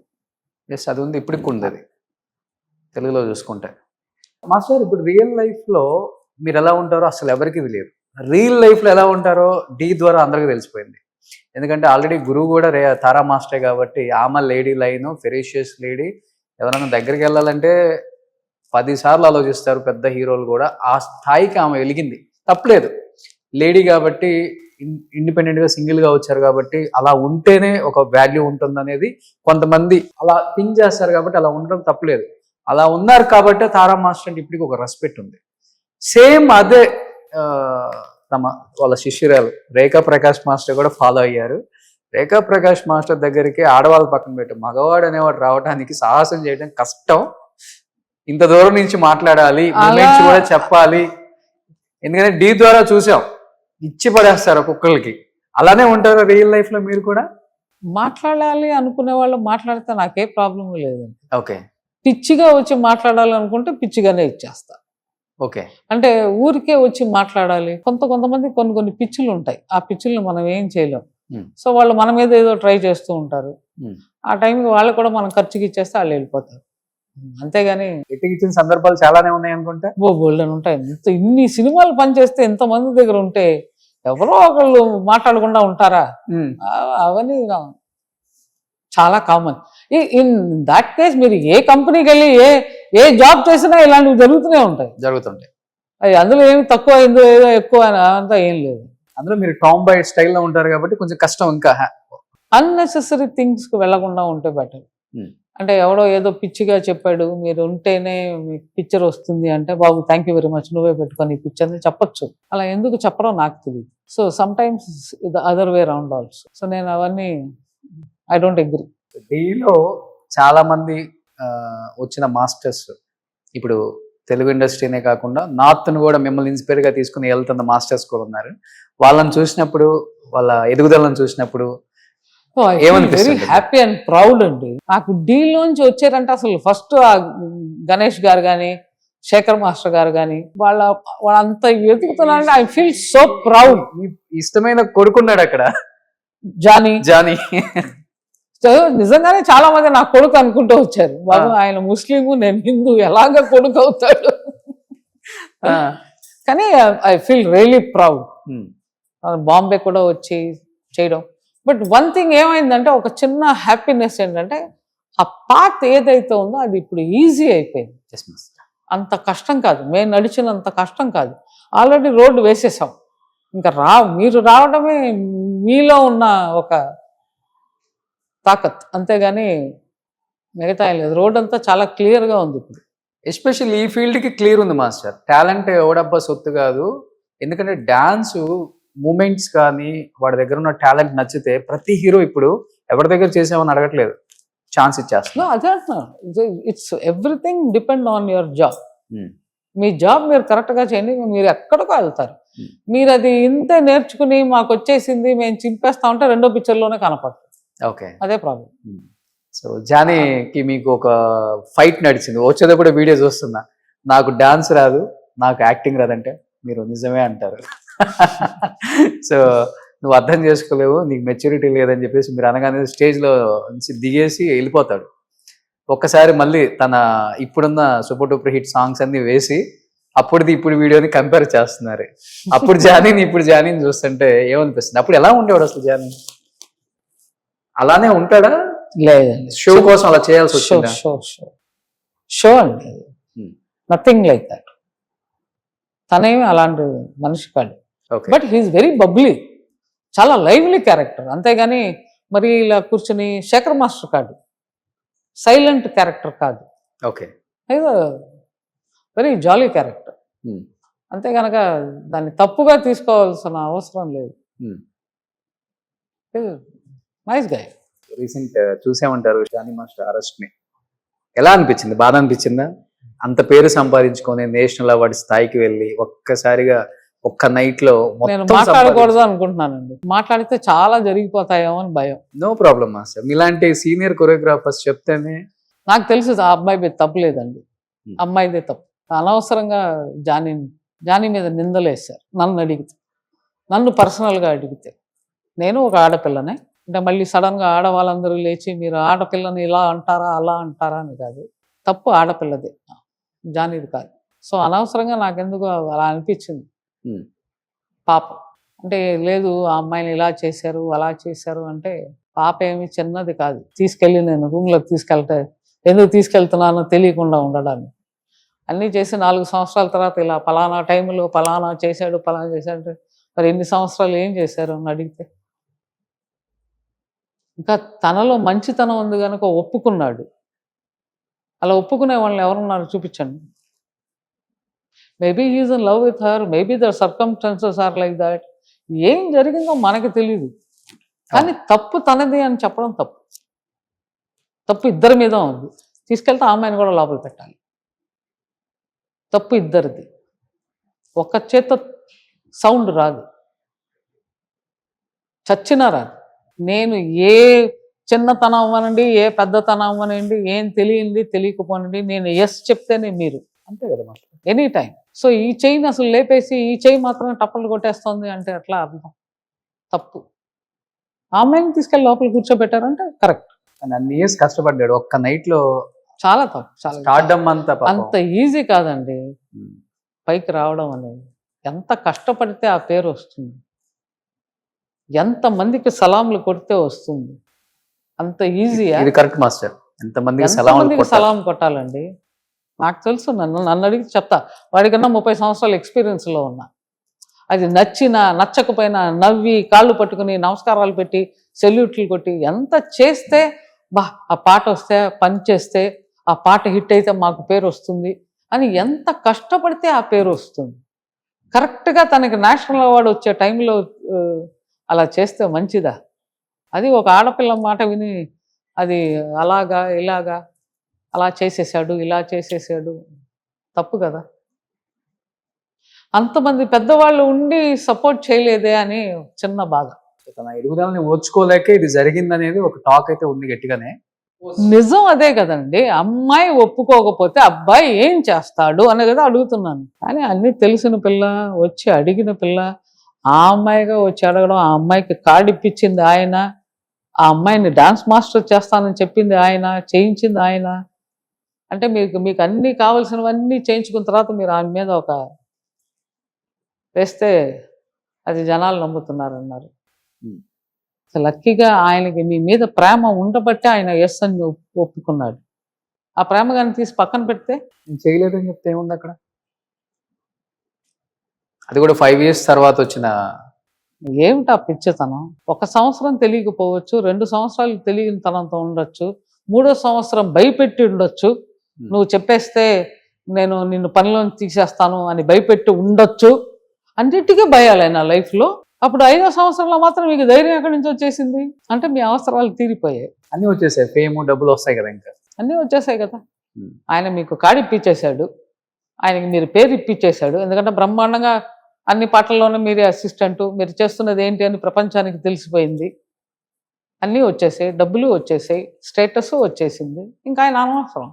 ఎస్, అది ఉంది, ఇప్పటికి ఉంది అది తెలుగులో చూసుకుంటే. మాస్టర్, ఇప్పుడు రియల్ లైఫ్లో మీరు ఎలా ఉంటారో అసలు ఎవరికి తెలియదు. రియల్ లైఫ్లో ఎలా ఉంటారో డి ద్వారా అందరికీ తెలిసిపోయింది. ఎందుకంటే ఆల్రెడీ గురువు కూడా తారా మాస్టరే కాబట్టి ఆమె లేడీ లైన్, ఫెరీషియస్ లేడీ, ఎవరైనా దగ్గరికి వెళ్ళాలంటే 10 సార్లు ఆలోచిస్తారు పెద్ద హీరోలు కూడా. ఆ స్థాయికి ఆమె వెలిగింది, తప్పలేదు. లేడీ కాబట్టి, ఇండిపెండెంట్గా సింగిల్గా వచ్చారు కాబట్టి అలా ఉంటేనే ఒక వాల్యూ ఉంటుంది అనేది కొంతమంది అలా థింక్ చేస్తారు కాబట్టి అలా ఉండడం తప్పలేదు. అలా ఉన్నారు కాబట్టి తారా మాస్టర్ అంటే ఇప్పటికి ఒక రెస్పెక్ట్ ఉంది. సేమ్ అదే వాళ్ళ శిష్యురాలు రేఖా ప్రకాష్ మాస్టర్ కూడా ఫాలో అయ్యారు. రేఖా ప్రకాష్ మాస్టర్ దగ్గరికి ఆడవాళ్ళ పక్కన పెట్టి మగవాడు అనేవాడు రావడానికి సాహసం చేయడం కష్టం. ఇంత దూరం నుంచి మాట్లాడాలి, మూమెంట్స్ కూడా చెప్పాలి. ఎందుకంటే డి ద్వారా చూసాం, ఇచ్చి పడేస్తారు ఒక్కొక్కరికి. అలానే ఉంటారు రియల్ లైఫ్ లో మీరు కూడా?
మాట్లాడాలి అనుకునే వాళ్ళు మాట్లాడితే నాకే ప్రాబ్లం లేదండి.
ఓకే,
పిచ్చిగా వచ్చి మాట్లాడాలి అనుకుంటే పిచ్చిగానే ఇచ్చేస్తా.
ఓకే,
అంటే ఊరికే వచ్చి మాట్లాడాలి. కొంతమంది కొన్ని పిచ్చులు ఉంటాయి, ఆ పిచ్చుల్ని మనం ఏం చేయలేం. సో వాళ్ళు మన మీద ఏదో ట్రై చేస్తూ ఉంటారు. ఆ టైంకి వాళ్ళు కూడా మనం ఖర్చుకి ఇచ్చేస్తే వాళ్ళు వెళ్ళిపోతారు. అంతేగాని
ఇచ్చిన సందర్భాలు చాలానే ఉన్నాయి అనుకుంటా.
బోల్డెన్ ఉంటాయి. ఇన్ని సినిమాలు పనిచేస్తే ఎంతమంది దగ్గర ఉంటే ఎవరో ఒకళ్ళు మాట్లాడకుండా ఉంటారా? అవన్నీ చాలా కామన్. ఇన్ దాట్ కేస్ మీరు ఏ కంపెనీకి వెళ్ళి ఏ జాబ్ చేసినా ఇలాంటివి జరుగుతుంటాయి. అది అందులో ఏమి తక్కువ, ఇందులో ఏదో ఎక్కువ అంతా ఏం లేదు.
అందులో మీరు టామ్ బాయ్ స్టైల్లో ఉంటారు కాబట్టి కొంచెం కష్టం. ఇంకా
అన్నెసెసరీ థింగ్స్కి వెళ్లకుండా ఉంటే బెటర్. అంటే ఎవడో ఏదో పిచ్చిగా చెప్పాడు, మీరు ఉంటేనే మీకు పిక్చర్ వస్తుంది అంటే, బాబు థ్యాంక్ యూ వెరీ మచ్, నువ్వే పెట్టుకొని ఈ పిక్చర్ని చెప్పొచ్చు. అలా ఎందుకు చెప్పరో నాకు తెలియదు. So some times the other way round also. So నేను అవన్నీ ఐ డోంట్ అగ్రీ.
ఢిల్లీలో చాలా మంది వచ్చిన మాస్టర్స్ ఇప్పుడు తెలుగు ఇండస్ట్రీనే కాకుండా నార్త్ను కూడా మిమ్మల్ని ఇన్స్పైర్గా తీసుకుని వెళ్తున్న మాస్టర్స్ కూడా ఉన్నారు. వాళ్ళని చూసినప్పుడు, వాళ్ళ ఎదుగుదలను చూసినప్పుడు
వెరీ హ్యాపీ అండ్ ప్రౌడ్ అండి. నాకు డీల్లోంచి వచ్చారంటే అసలు ఫస్ట్ గణేష్ గారు కానీ, శేఖర్ మాస్టర్ గారు కానీ, వాళ్ళంత వెతుకుతున్నారంటే ఐ ఫీల్ సో ప్రౌడ్.
ఇష్టమైన కొడుకున్నాడు అక్కడ,
జానీ. నిజంగానే చాలా మంది నా కొడుకు అనుకుంటూ వచ్చారు. బాబు ఆయన ముస్లిము, నేను హిందూ, ఎలాగ కొడుకు అవుతాడు. కానీ I feel really proud. Bombay కూడా వచ్చి చేయడం. బట్ వన్ థింగ్ ఏమైందంటే, ఒక చిన్న హ్యాపీనెస్ ఏంటంటే, ఆ పాత్ ఏదైతే ఉందో అది ఇప్పుడు ఈజీ అయిపోయింది. అంత కష్టం కాదు, మేము నడిచినంత కష్టం కాదు. ఆల్రెడీ రోడ్డు వేసేసాం. ఇంకా మీరు రావడమే మీలో ఉన్న ఒక తాకత్, అంతేగాని మిగతా లేదు. రోడ్ అంతా చాలా క్లియర్గా ఉంది ఇప్పుడు.
ఎస్పెషల్లీ ఈ ఫీల్డ్కి క్లియర్ ఉంది మాస్టర్. టాలెంట్ ఎవడబ్బా సొత్తు కాదు. ఎందుకంటే డాన్సు మూమెంట్స్ కానీ వాడి దగ్గర ఉన్న టాలెంట్ నచ్చితే ప్రతి హీరో ఇప్పుడు ఎవరి దగ్గర చేసామని అడగట్లేదు, ఛాన్స్ ఇచ్చేస్తున్నా.
అదే అంటున్నాను, it's everything depend on your job. Me job మీరు కరెక్ట్గా చేయండి, మీరు ఎక్కడికో వెళ్తారు. మీరు అది ఇంతే నేర్చుకుని మాకు వచ్చేసింది మేము చింపేస్తా ఉంటే రెండో పిక్చర్లోనే కనపడుతుంది.
ఓకే,
అదే ప్రాబ్లం.
సో జానీకి మీకు ఒక ఫైట్ నడిచింది, వచ్చేటప్పుడు వీడియో చూస్తున్నా, నాకు డాన్స్ రాదు, నాకు యాక్టింగ్ రాదంటే మీరు నిజమే అంటారు. సో నువ్వు అర్థం చేసుకోలేవు, నీకు మెచ్యూరిటీ లేదని చెప్పేసి మీరు అనగానే స్టేజ్లో నుంచి దిగేసి వెళ్ళిపోతాడు. ఒక్కసారి మళ్ళీ తన ఇప్పుడున్న సూపర్ డూపర్ హిట్ సాంగ్స్ అన్ని వేసి అప్పుడుది ఇప్పుడు వీడియోని కంపేర్ చేస్తున్నారు. అప్పుడు జానీని ఇప్పుడు జానీని చూస్తుంటే ఏమనిపిస్తుంది? అప్పుడు ఎలా ఉండేవాడు అసలు జానీ? అలానే ఉంటాడా?
లేదండి,
షో కోసం అలా చేయాల్సి వచ్చిందా?
షో అండి, నథింగ్ లైక్ దట్. తనేమి అలాంటి మనిషి కాదు. బట్ హీఈస్ వెరీ బబ్లీ, చాలా లైవ్లీ క్యారెక్టర్. అంతేగాని మరి ఇలా కూర్చొని శేఖర్ మాస్టర్ కాదు, సైలెంట్ క్యారెక్టర్ కాదు.
Okay,
very jolly character. అంతే కనుక దాన్ని తప్పుగా తీసుకోవాల్సిన అవసరం లేదు. Nice guy.
రీసెంట్ చూసామంటారు జానీ మాస్టర్ అరెస్ట్ ని, ఎలా అనిపించింది? బాధ అనిపించిందా? అంత పేరు సంపాదించుకొని నేషనల్ అవార్డు స్థాయికి వెళ్ళి ఒక్కసారిగా ఒక్క నైట్ లో
నేను మాట్లాడకూడదు అనుకుంటున్నానండి. మాట్లాడితే చాలా జరిగిపోతాయేమో అని భయం.
నో ప్రాబ్లం మాస్టర్, మీలాంటి సీనియర్ కొరియోగ్రాఫర్స్ చెప్తేనే.
నాకు తెలుసు ఆ అబ్బాయి తప్పు లేదండి, అమ్మాయిదే తప్పు. అనవసరంగా జానీ మీద నిందలేశారు నన్ను అడిగితే, నన్ను పర్సనల్గా అడిగితే. నేను ఒక ఆడపిల్లనే, అంటే మళ్ళీ సడన్గా ఆడవాళ్ళందరూ లేచి మీరు ఆడపిల్లని ఇలా అంటారా అలా అంటారా అని కాదు, తప్పు ఆడపిల్లది, జానీది కాదు. సో అనవసరంగా నాకెందుకు అలా అనిపించింది. పాపం అంటే లేదు ఆ అమ్మాయిని ఇలా చేశారు అలా చేశారు అంటే, పాప ఏమి చిన్నది కాదు. తీసుకెళ్ళి నేను రూమ్లోకి ఎందుకు తీసుకెళ్తున్నానో తెలియకుండా ఉండడానికి. అన్నీ చేసి 4 సంవత్సరాల తర్వాత ఇలా పలానా టైంలో పలానా చేశాడు మరి ఎన్ని సంవత్సరాలు ఏం చేశారు అని అడిగితే, ఇంకా తనలో మంచితనం ఉంది కనుక ఒప్పుకున్నాడు. అలా ఒప్పుకునే వాళ్ళని ఎవరున్నారు చూపించండి. Maybe he's in love with her, maybe the circumstances are like that. ఏం జరిగిందో మనకి తెలియదు, కానీ తప్పు తనది అని చెప్పడం తప్పు ఇద్దరి మీద ఉంది. తీసుకెళ్తే ఆ అమ్మాయిని కూడా లోపల పెట్టాలి. తప్పు ఇద్దరిది. ఒక్క చేత సౌండ్ రాదు, చచ్చినా రాదు. నేను ఏ చిన్నతనం అవ్వనండి, ఏ పెద్దతనం అవ్వనండి, ఏం తెలియకపోనండి, నేను ఎస్ చెప్తేనే మీరు, అంతే కదా మాకు ఎనీ టైం. సో ఈ చెయ్యిని అసలు లేపేసి ఈ చెయ్యి మాత్రమే టప్పలు కొట్టేస్తుంది అంటే ఎట్లా అర్థం? తప్పు. ఆ అమ్మాయిని తీసుకెళ్ళి లోపల కూర్చోబెట్టారంటే కరెక్ట్.
అన్ని ఇయర్స్ కష్టపడ్డాడు, ఒక్క నైట్ లో
చాలా తప్పు.
స్టార్డమ్
అంత ఈజీ కాదండి పైకి రావడం అనేది. ఎంత కష్టపడితే ఆ పేరు వస్తుంది, ఎంతమందికి సలాంలు కొడితే వస్తుంది. అంత ఈజీయా?
ఇది కరెక్ట్ మాస్టర్. ఎంతమందికి
సలాం కొట్టాలండి? నాకు తెలుసు, నన్ను అడిగి చెప్తా. వాడికన్నా 30 సంవత్సరాల ఎక్స్పీరియన్స్లో ఉన్నా. అది నచ్చినా నచ్చకపోయినా నవ్వి కాళ్ళు పట్టుకుని నమస్కారాలు పెట్టి సెల్యూట్లు కొట్టి ఎంత చేస్తే ఆ పాట వస్తే పని చేస్తే ఆ పాట హిట్ అయితే మాకు పేరు వస్తుంది అని ఎంత కష్టపడితే ఆ పేరు వస్తుంది. కరెక్ట్గా తనకి నేషనల్ అవార్డు వచ్చే టైంలో అలా చేస్తే మంచిదా? అది ఒక ఆడపిల్ల మాట విని అది అలాగా ఇలాగా అలా చేసేసాడు ఇలా చేసేసాడు, తప్పు కదా. అంతమంది పెద్దవాళ్ళు ఉండి సపోర్ట్ చేయలేదే అని చిన్న బాధ.
తన ఎదుగుదలని ఓర్చుకోలేక ఇది జరిగిందనేది ఒక టాక్ అయితే ఉంది గట్టిగానే.
నిజం అదే కదండి. అమ్మాయి ఒప్పుకోకపోతే అబ్బాయి ఏం చేస్తాడు అనే కదా అడుగుతున్నాను. కానీ అన్నీ తెలిసిన పిల్ల వచ్చి అడిగిన పిల్ల, ఆ అమ్మాయిగా వచ్చి అడగడం, ఆ అమ్మాయికి కార్డు ఇప్పించింది ఆయన, ఆ అమ్మాయిని డాన్స్ మాస్టర్ చేస్తానని చెప్పింది ఆయన, చేయించింది ఆయన. అంటే మీకు అన్నీ కావాల్సినవన్నీ చేయించుకున్న తర్వాత మీరు ఆమె మీద ఒక వేస్తే అది జనాలు నమ్ముతున్నారన్నారు. లక్కీగా ఆయనకి మీ మీద ప్రేమ ఉండబట్టే ఆయన ఎస్ అని ఒప్పుకున్నాడు. ఆ ప్రేమ కానీ తీసి పక్కన పెడితే
చేయలేదని చెప్తే ఏముంది అక్కడ? అది కూడా 5 years తర్వాత వచ్చిన
ఏమిటా పిచ్చితనం? 1 సంవత్సరం తెలియకపోవచ్చు, 2 సంవత్సరాలు తెలియని తనంతో ఉండొచ్చు, 3వ సంవత్సరం భయపెట్టి ఉండొచ్చు. నువ్వు చెప్పేస్తే నేను నిన్ను పనిలో తీసేస్తాను అని భయపెట్టి ఉండొచ్చు. అన్నిటికీ భయాలే నా లైఫ్లో. అప్పుడు 5వ సంవత్సరంలో మాత్రం మీకు ధైర్యం ఎక్కడి నుంచి వచ్చేసింది? అంటే మీ అవసరాలు తీరిపోయాయి,
అన్నీ వచ్చేసాయి, ఫేమ్ డబ్బులు వస్తాయి కదా, ఇంకా
అన్నీ వచ్చేసాయి కదా. ఆయన మీకు కార్డు ఇప్పించేశాడు, ఆయనకి మీరు పేరు ఇప్పించేశాడు. ఎందుకంటే బ్రహ్మాండంగా అన్ని పాటల్లోనే మీరే అసిస్టెంటు, మీరు చేస్తున్నది ఏంటి అని ప్రపంచానికి తెలిసిపోయింది. అన్నీ వచ్చేసాయి, డబ్బులు వచ్చేసాయి, స్టేటస్ వచ్చేసింది. ఇంకా ఆయన అనవసరం.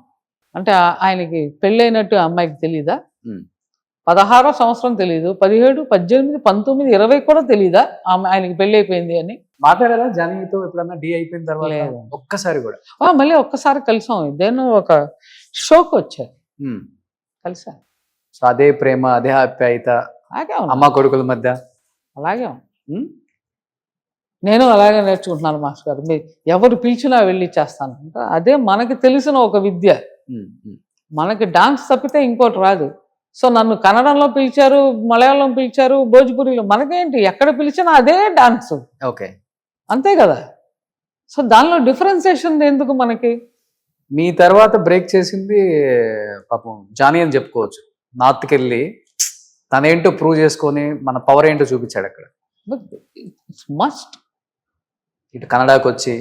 అంటే ఆయనకి పెళ్ళైనట్టు అమ్మాయికి తెలీదా? 16వ సంవత్సరం తెలీదు, 17, 18, 19, 20 కూడా తెలీదా ఆయనకి పెళ్ళి అయిపోయింది అని?
మాట్లాడారా జానీతో ఎప్పుడన్నా డీ అయిపోయిన తర్వాత? ఒక్కసారి కూడా.
మళ్ళీ ఒక్కసారి కలిసాం, ఇదేనో ఒక షోకి వచ్చారు, కలిసా.
సో అదే ప్రేమ, అదే ఆప్యాయత
అలాగే
అమ్మ కొడుకుల మధ్య
అలాగే. నేను అలాగే నేర్చుకుంటున్నాను మాస్టర్ గారు. మీరు ఎవరు పిలిచినా వెళ్ళి చేస్తాను. అదే మనకి తెలిసిన ఒక విద్య. మనకి డాన్స్ తప్పితే ఇంకోటి రాదు. సో నన్ను కన్నడంలో పిలిచారు, మలయాళం పిలిచారు, భోజ్పురిలో, మనకేంటి ఎక్కడ పిలిచినా అదే డాన్స్.
ఓకే,
అంతే కదా. సో దానిలో డిఫరెన్సియేషన్ ఎందుకు మనకి?
మీ తర్వాత బ్రేక్ చేసింది పాపం జానీ అని చెప్పుకోవచ్చు. నార్త్కి వెళ్ళి తనేంటో ప్రూవ్ చేసుకొని మన పవర్ ఏంటో చూపించాడు అక్కడ.
మస్ట్. ఇటు
కన్నడకు వచ్చి,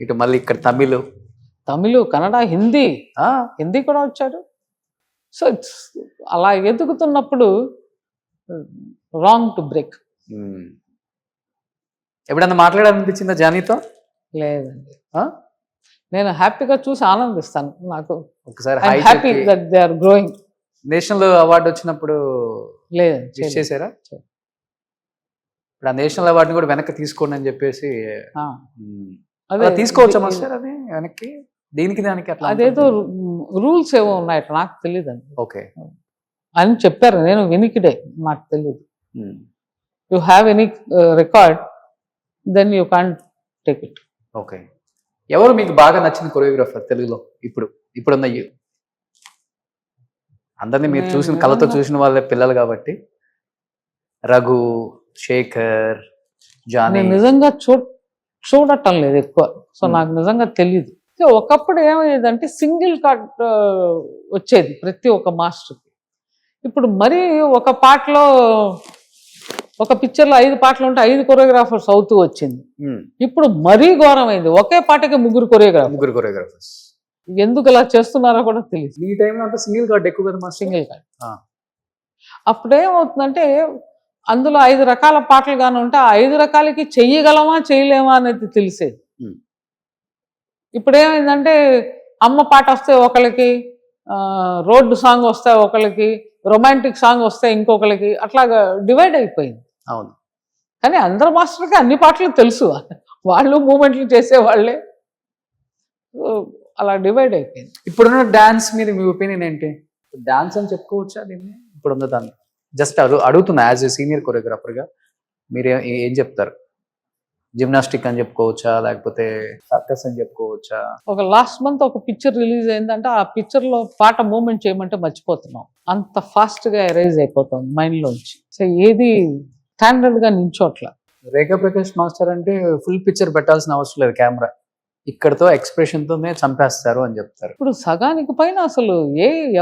ఇటు మళ్ళీ ఇక్కడ తమిళ్,
కన్నడ, హిందీ కూడా వచ్చాడు. సో ఇట్స్ అలా ఎదుగుతున్నప్పుడు రాంగ్ టు బ్రేక్.
ఎప్పుడన్నా మాట్లాడాలనిపించిందా జానీతో?
లేదండి. నేను హ్యాపీగా చూసి ఆనందిస్తాను. నాకు
ఒకసారి
happy that they are growing.
National award వచ్చినప్పుడు
లేదు
విష్ చేశారా? ఇప్పుడు ఆ నేషనల్ అవార్డుని కూడా వెనక్కి తీసుకోండి అని చెప్పేసి అదే తీసుకోవచ్చా మాస్టర్ అది వెనక్కి? దీనికి దానికి అట్లా
అదేదో రూల్స్ ఏవో ఉన్నాయి, నాకు తెలియదు అండి.
ఓకే
అని చెప్పారు, నేను వినికిడే, నాకు తెలియదు. You have any record then you can't take it.
Okay. ఎవరు మీకు బాగా నచ్చిన కొరియోగ్రాఫర్ తెలుగులో ఇప్పుడున్న అందరినీ మీరు చూసిన కళతో చూసిన వాళ్ళే పిల్లలు కాబట్టి? రఘు, శేఖర్, జానీ.
నేను నిజంగా చూడటం లేదు ఎక్కువ, సో నాకు నిజంగా తెలియదు. ఒకప్పుడు ఏమయ్యేదంటే సింగిల్ కార్డ్ వచ్చేది ప్రతి ఒక్క మాస్టర్కి. ఇప్పుడు మరీ ఒక పాటలో, ఒక పిక్చర్లో 5 పాటలు ఉంటే 5 కొరియోగ్రాఫర్స్ అవుతూ వచ్చింది. ఇప్పుడు మరీ ఘోరమైంది, ఒకే పాటకి 3
కొరియోగ్రాఫర్స్.
ఎందుకు ఇలా చేస్తున్నారో కూడా తెలియదు.
ఈ టైంలో అంతా సింగిల్ కార్డ్ ఎక్కువ కదా మా?
Single card. అప్పుడేమవుతుందంటే అందులో 5 రకాల పాటలు కానీ ఉంటే ఆ 5 రకాలకి చెయ్యగలమా చేయలేమా అనేది తెలిసేది. ఇప్పుడు ఏమైందంటే అమ్మ పాట వస్తే ఒకళ్ళకి, రోడ్డు సాంగ్ వస్తే ఒకళ్ళకి, రొమాంటిక్ సాంగ్ వస్తే ఇంకొకరికి, అట్లాగా డివైడ్ అయిపోయింది.
అవును.
కానీ అందరు మాస్టర్కి అన్ని పాటలు తెలుసు, వాళ్ళు మూమెంట్లు చేసేవాళ్ళే, అలా డివైడ్ అయిపోయింది.
ఇప్పుడున్న డాన్స్ మీద మీ ఒపీనియన్ ఏంటి? డాన్స్ అని చెప్పుకోవచ్చా దీన్ని ఇప్పుడున్న దాన్ని? జస్ట్ అడుగుతున్నా యాజ్ ఏ సీనియర్ కొరియోగ్రాఫర్గా మీరు ఏం చెప్తారు? జిమ్నాస్టిక్ అని చెప్పుకోవచ్చా, లేకపోతే సర్కస్ అని చెప్పుకోవచ్చా?
ఒక లాస్ట్ మంత్ ఒక పిక్చర్ రిలీజ్ అయిందంటే ఆ పిక్చర్లో పాట మూమెంట్ చేయమంటే మర్చిపోతున్నాం, అంత ఫాస్ట్గా ఎరైజ్ అయిపోతాం మైండ్లోంచి. సో ఏది స్టాండర్డ్గా నించోట్ల.
రేఖా ప్రకాష్ మాస్టర్ అంటే ఫుల్ పిక్చర్ పెట్టాల్సిన అవసరం లేదు, కెమెరా ఇక్కడతో ఎక్స్ప్రెషన్తోనే చంపేస్తారు అని చెప్తారు.
ఇప్పుడు సగానికి పైన అసలు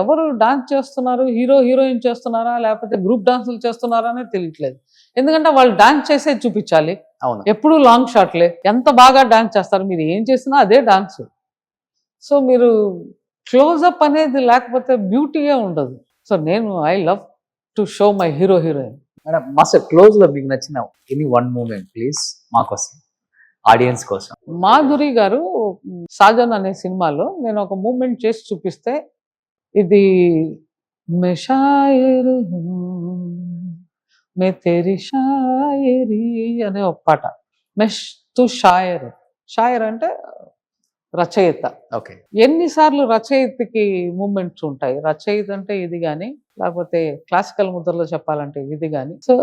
ఎవరు డాన్స్ చేస్తున్నారు, హీరోయిన్ చేస్తున్నారా లేకపోతే గ్రూప్ డాన్సులు చేస్తున్నారా అనేది తెలియట్లేదు. ఎందుకంటే వాళ్ళు డాన్స్ చేసే చూపించాలి,
అవును,
ఎప్పుడు లాంగ్ షాట్లే, ఎంత బాగా డాన్స్ చేస్తారు, మీరు ఏం చేసినా అదే డాన్స్. సో మీరు క్లోజప్ అనేది లేకపోతే బ్యూటీయే ఉండదు. So I love to show my heroine.
Madam master close లో మీకు నచ్చిన ఎనీ వన్ మూమెంట్ ప్లీజ్ మా కోసం, ఆడియన్స్ కోసం.
మాధురి గారు సాజన్ అనే సినిమాలో నేను ఒక మూమెంట్ చేసి చూపిస్తే, ఇది మే షాయర్ మే తేరీ షాయరీ అనే ఒక పాట. మెష్ తు షాయర్ అంటే రచయిత.
ఓకే.
ఎన్నిసార్లు రచయితకి మూమెంట్స్ ఉంటాయి, రచయిత అంటే ఇది కానీ, లేకపోతే క్లాసికల్ ముద్రలో చెప్పాలంటే ఇది కానీ, సో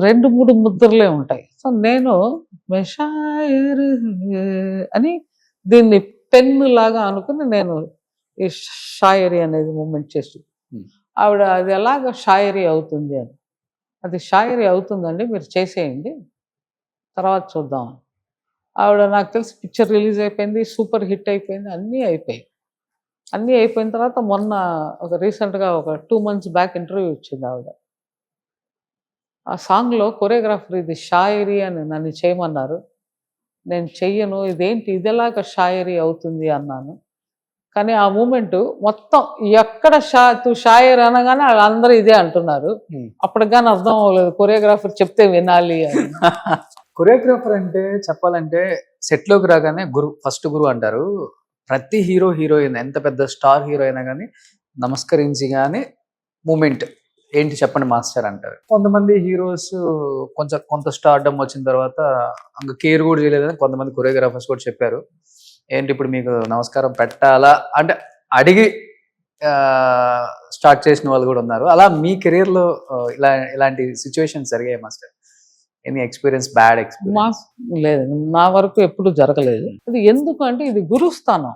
2-3 ముద్రలే ఉంటాయి. సో నేను మెషాయర్ అని దీన్ని పెన్ను లాగా అనుకుని నేను ఈ షాయరీ అనేది మూమెంట్ చేసి, ఆవిడ అది ఎలాగ షాయరీ అవుతుంది అని, అది షాయరీ అవుతుందండి మీరు చేసేయండి తర్వాత చూద్దాం. ఆవిడ నాకు తెలిసి పిక్చర్ రిలీజ్ అయిపోయింది, సూపర్ హిట్ అయిపోయింది, అన్నీ అయిపోయిన తర్వాత మొన్న రీసెంట్గా ఒక 2 months బ్యాక్ ఇంటర్వ్యూ ఇచ్చింది ఆవిడ. ఆ సాంగ్లో కొరియోగ్రాఫర్ ఇది షాయరీ అని నన్ను చేయమన్నారు, నేను చెయ్యను, ఇదేంటి ఇదేలాగా షాయరీ అవుతుంది అన్నాను. కానీ ఆ మూమెంట్ మొత్తం ఎక్కడ షాయర్ అనగానే వాళ్ళందరూ ఇదే అంటున్నారు. అప్పటికి కానీ అర్థం అవ్వలేదు, కొరియోగ్రాఫర్ చెప్తే వినాలి అని.
కొరియోగ్రాఫర్ అంటే చెప్పాలంటే సెట్లోకి రాగానే ఫస్ట్ గురు అంటారు. ప్రతి హీరోయిన్ ఎంత పెద్ద స్టార్ హీరో అయినా కానీ నమస్కరించి కానీ మూమెంట్ ఏంటి చెప్పండి మాస్టర్ అంటారు. కొంతమంది హీరోస్ కొంత స్టార్డమ్ వచ్చిన తర్వాత ఇంకా కేర్ కూడా చేయలేదని కొంతమంది కొరియోగ్రాఫర్స్ కూడా చెప్పారు. ఏంటి ఇప్పుడు మీకు నమస్కారం పెట్టాలా అంటే అడిగి స్టార్ట్ చేసిన వాళ్ళు కూడా ఉన్నారు. అలా మీ కెరీర్లో ఇలాంటి సిచ్యువేషన్స్ జరిగాయి master? Any experience, bad experience?
లేదు, నా వరకు ఎప్పుడు జరగలేదు. ఇది ఎందుకు అంటే ఇది గురుస్థానం.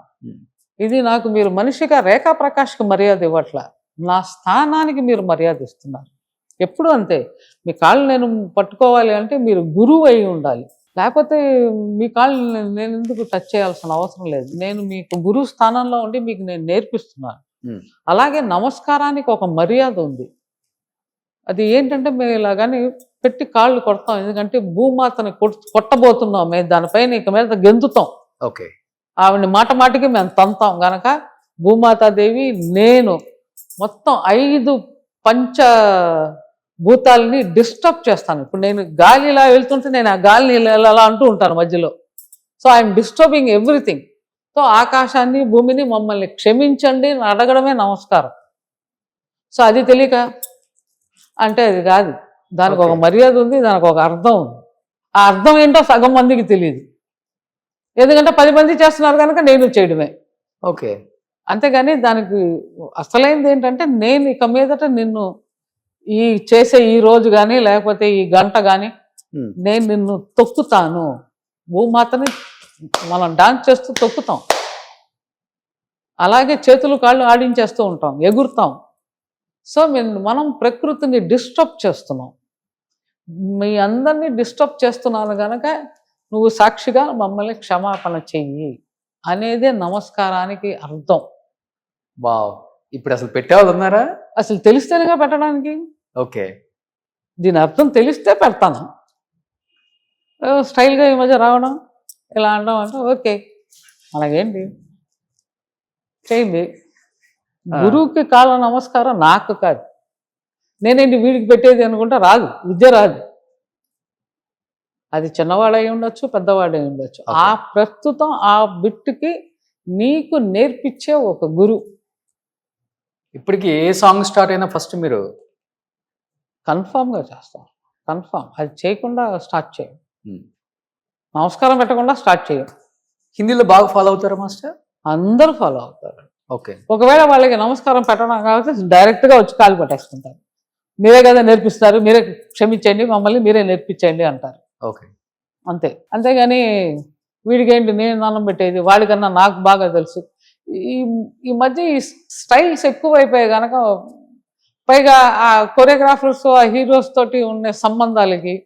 ఇది నాకు మీరు మనిషిగా రేఖా ప్రకాష్కి మర్యాద ఇవ్వట్లా, నా స్థానానికి మీరు మర్యాద ఇస్తున్నారు. ఎప్పుడు అంతే, మీ కాళ్ళు నేను పట్టుకోవాలి అంటే మీరు గురువు అయి ఉండాలి, లేకపోతే మీ కాళ్ళు నేను ఎందుకు టచ్ చేయాల్సిన అవసరం లేదు. నేను మీకు గురువు స్థానంలో ఉండి మీకు నేను నేర్పిస్తున్నాను. అలాగే నమస్కారానికి ఒక మర్యాద ఉంది. అది ఏంటంటే మేము ఇలాగాని పెట్టి కాళ్ళు కొడతాం, ఎందుకంటే భూమాతని కొట్టబోతున్నాం, మేము దానిపైన ఇక మీద గెంతుతాం.
ఓకే.
ఆవిడని మాటికి మేము తంతాం గనక భూమాతాదేవి నేను మొత్తం 5 పంచభూతాలని డిస్టర్బ్ చేస్తాను. ఇప్పుడు నేను గాలి ఇలా వెళ్తుంటే నేను ఆ గాలిని ఇలా అంటూ ఉంటాను మధ్యలో. So I'm disturbing everything. So ఆకాశాన్ని భూమిని మమ్మల్ని క్షమించండి అని అడగడమే నమస్కారం. సో అది తెలియక అంటే అది కాదు, దానికి ఒక
Okay.
మర్యాద ఉంది, దానికి ఒక అర్థం ఉంది. ఆ అర్థం ఏంటో సగం మందికి తెలియదు. ఎందుకంటే 10 మంది చేస్తున్నారు కనుక నేను చేయడమే.
ఓకే.
అంతేగాని దానికి అసలైనది ఏంటంటే నేను ఇక మీదట నిన్ను ఈ చేసే ఈ రోజు కానీ లేకపోతే ఈ గంట కానీ నేను నిన్ను తొక్కుతాను. భూమాతని మనం డాన్స్ చేస్తూ తొక్కుతాం, అలాగే చేతులు కాళ్ళు ఆడించేస్తూ ఉంటాం, ఎగురుతాం. సో మనం ప్రకృతిని డిస్టర్బ్ చేస్తున్నాం. మీ అందరినీ డిస్టర్బ్ చేస్తున్నాను కనుక నువ్వు సాక్షిగా మమ్మల్ని క్షమాపణ చెయ్యి అనేదే నమస్కారానికి అర్థం.
వావ్, ఇప్పుడు అసలు పెట్టేవాళ్ళు ఉన్నారా?
అసలు తెలిస్తేనేగా పెట్టడానికి.
ఓకే.
దీని అర్థం తెలిస్తే పెడతాను. స్టైల్గా ఈ మధ్య రావడం ఇలా అనడం అంటే ఓకే, అలాగేంటి చేయండి. గురువుకి కాళ్ళ నమస్కారం నాకు కాదు, నేనేంటి వీడికి పెట్టేది అనుకుంటా రాదు, విద్య రాదు. అది చిన్నవాడై ఉండొచ్చు, పెద్దవాడై ఉండొచ్చు.
Okay.
ఆ ప్రస్తుతం ఆ బిట్టుకి నీకు నేర్పించే ఒక గురువు.
ఇప్పటికి ఏ సాంగ్ స్టార్ట్ అయినా ఫస్ట్ మీరు
కన్ఫామ్గా చేస్తాం, కన్ఫామ్. అది చేయకుండా స్టార్ట్ చేయం,
Hmm.
నమస్కారం పెట్టకుండా స్టార్ట్ చేయం.
హిందీలో బాగా ఫాలో అవుతారా మాస్టర్?
అందరూ ఫాలో అవుతారు.
ఓకే.
ఒకవేళ వాళ్ళకి నమస్కారం పెట్టడం కాబట్టి డైరెక్ట్గా వచ్చి కాలు పట్టేసుకుంటారు. మీరే కదా నేర్పిస్తారు, మీరే క్షమించండి, మమ్మల్ని మీరే నేర్పించండి అంటారు.
ఓకే.
అంతే. అంతేగాని వీడికేంటి నేను అన్నం పెట్టేది, వాడికన్నా నాకు బాగా తెలుసు. ఈ ఈ మధ్య ఈ స్టైల్స్ ఎక్కువైపోయాయి కనుక, పైగా ఆ కొరియోగ్రాఫర్స్ ఆ హీరోస్ తోటి ఉండే సంబంధాలకి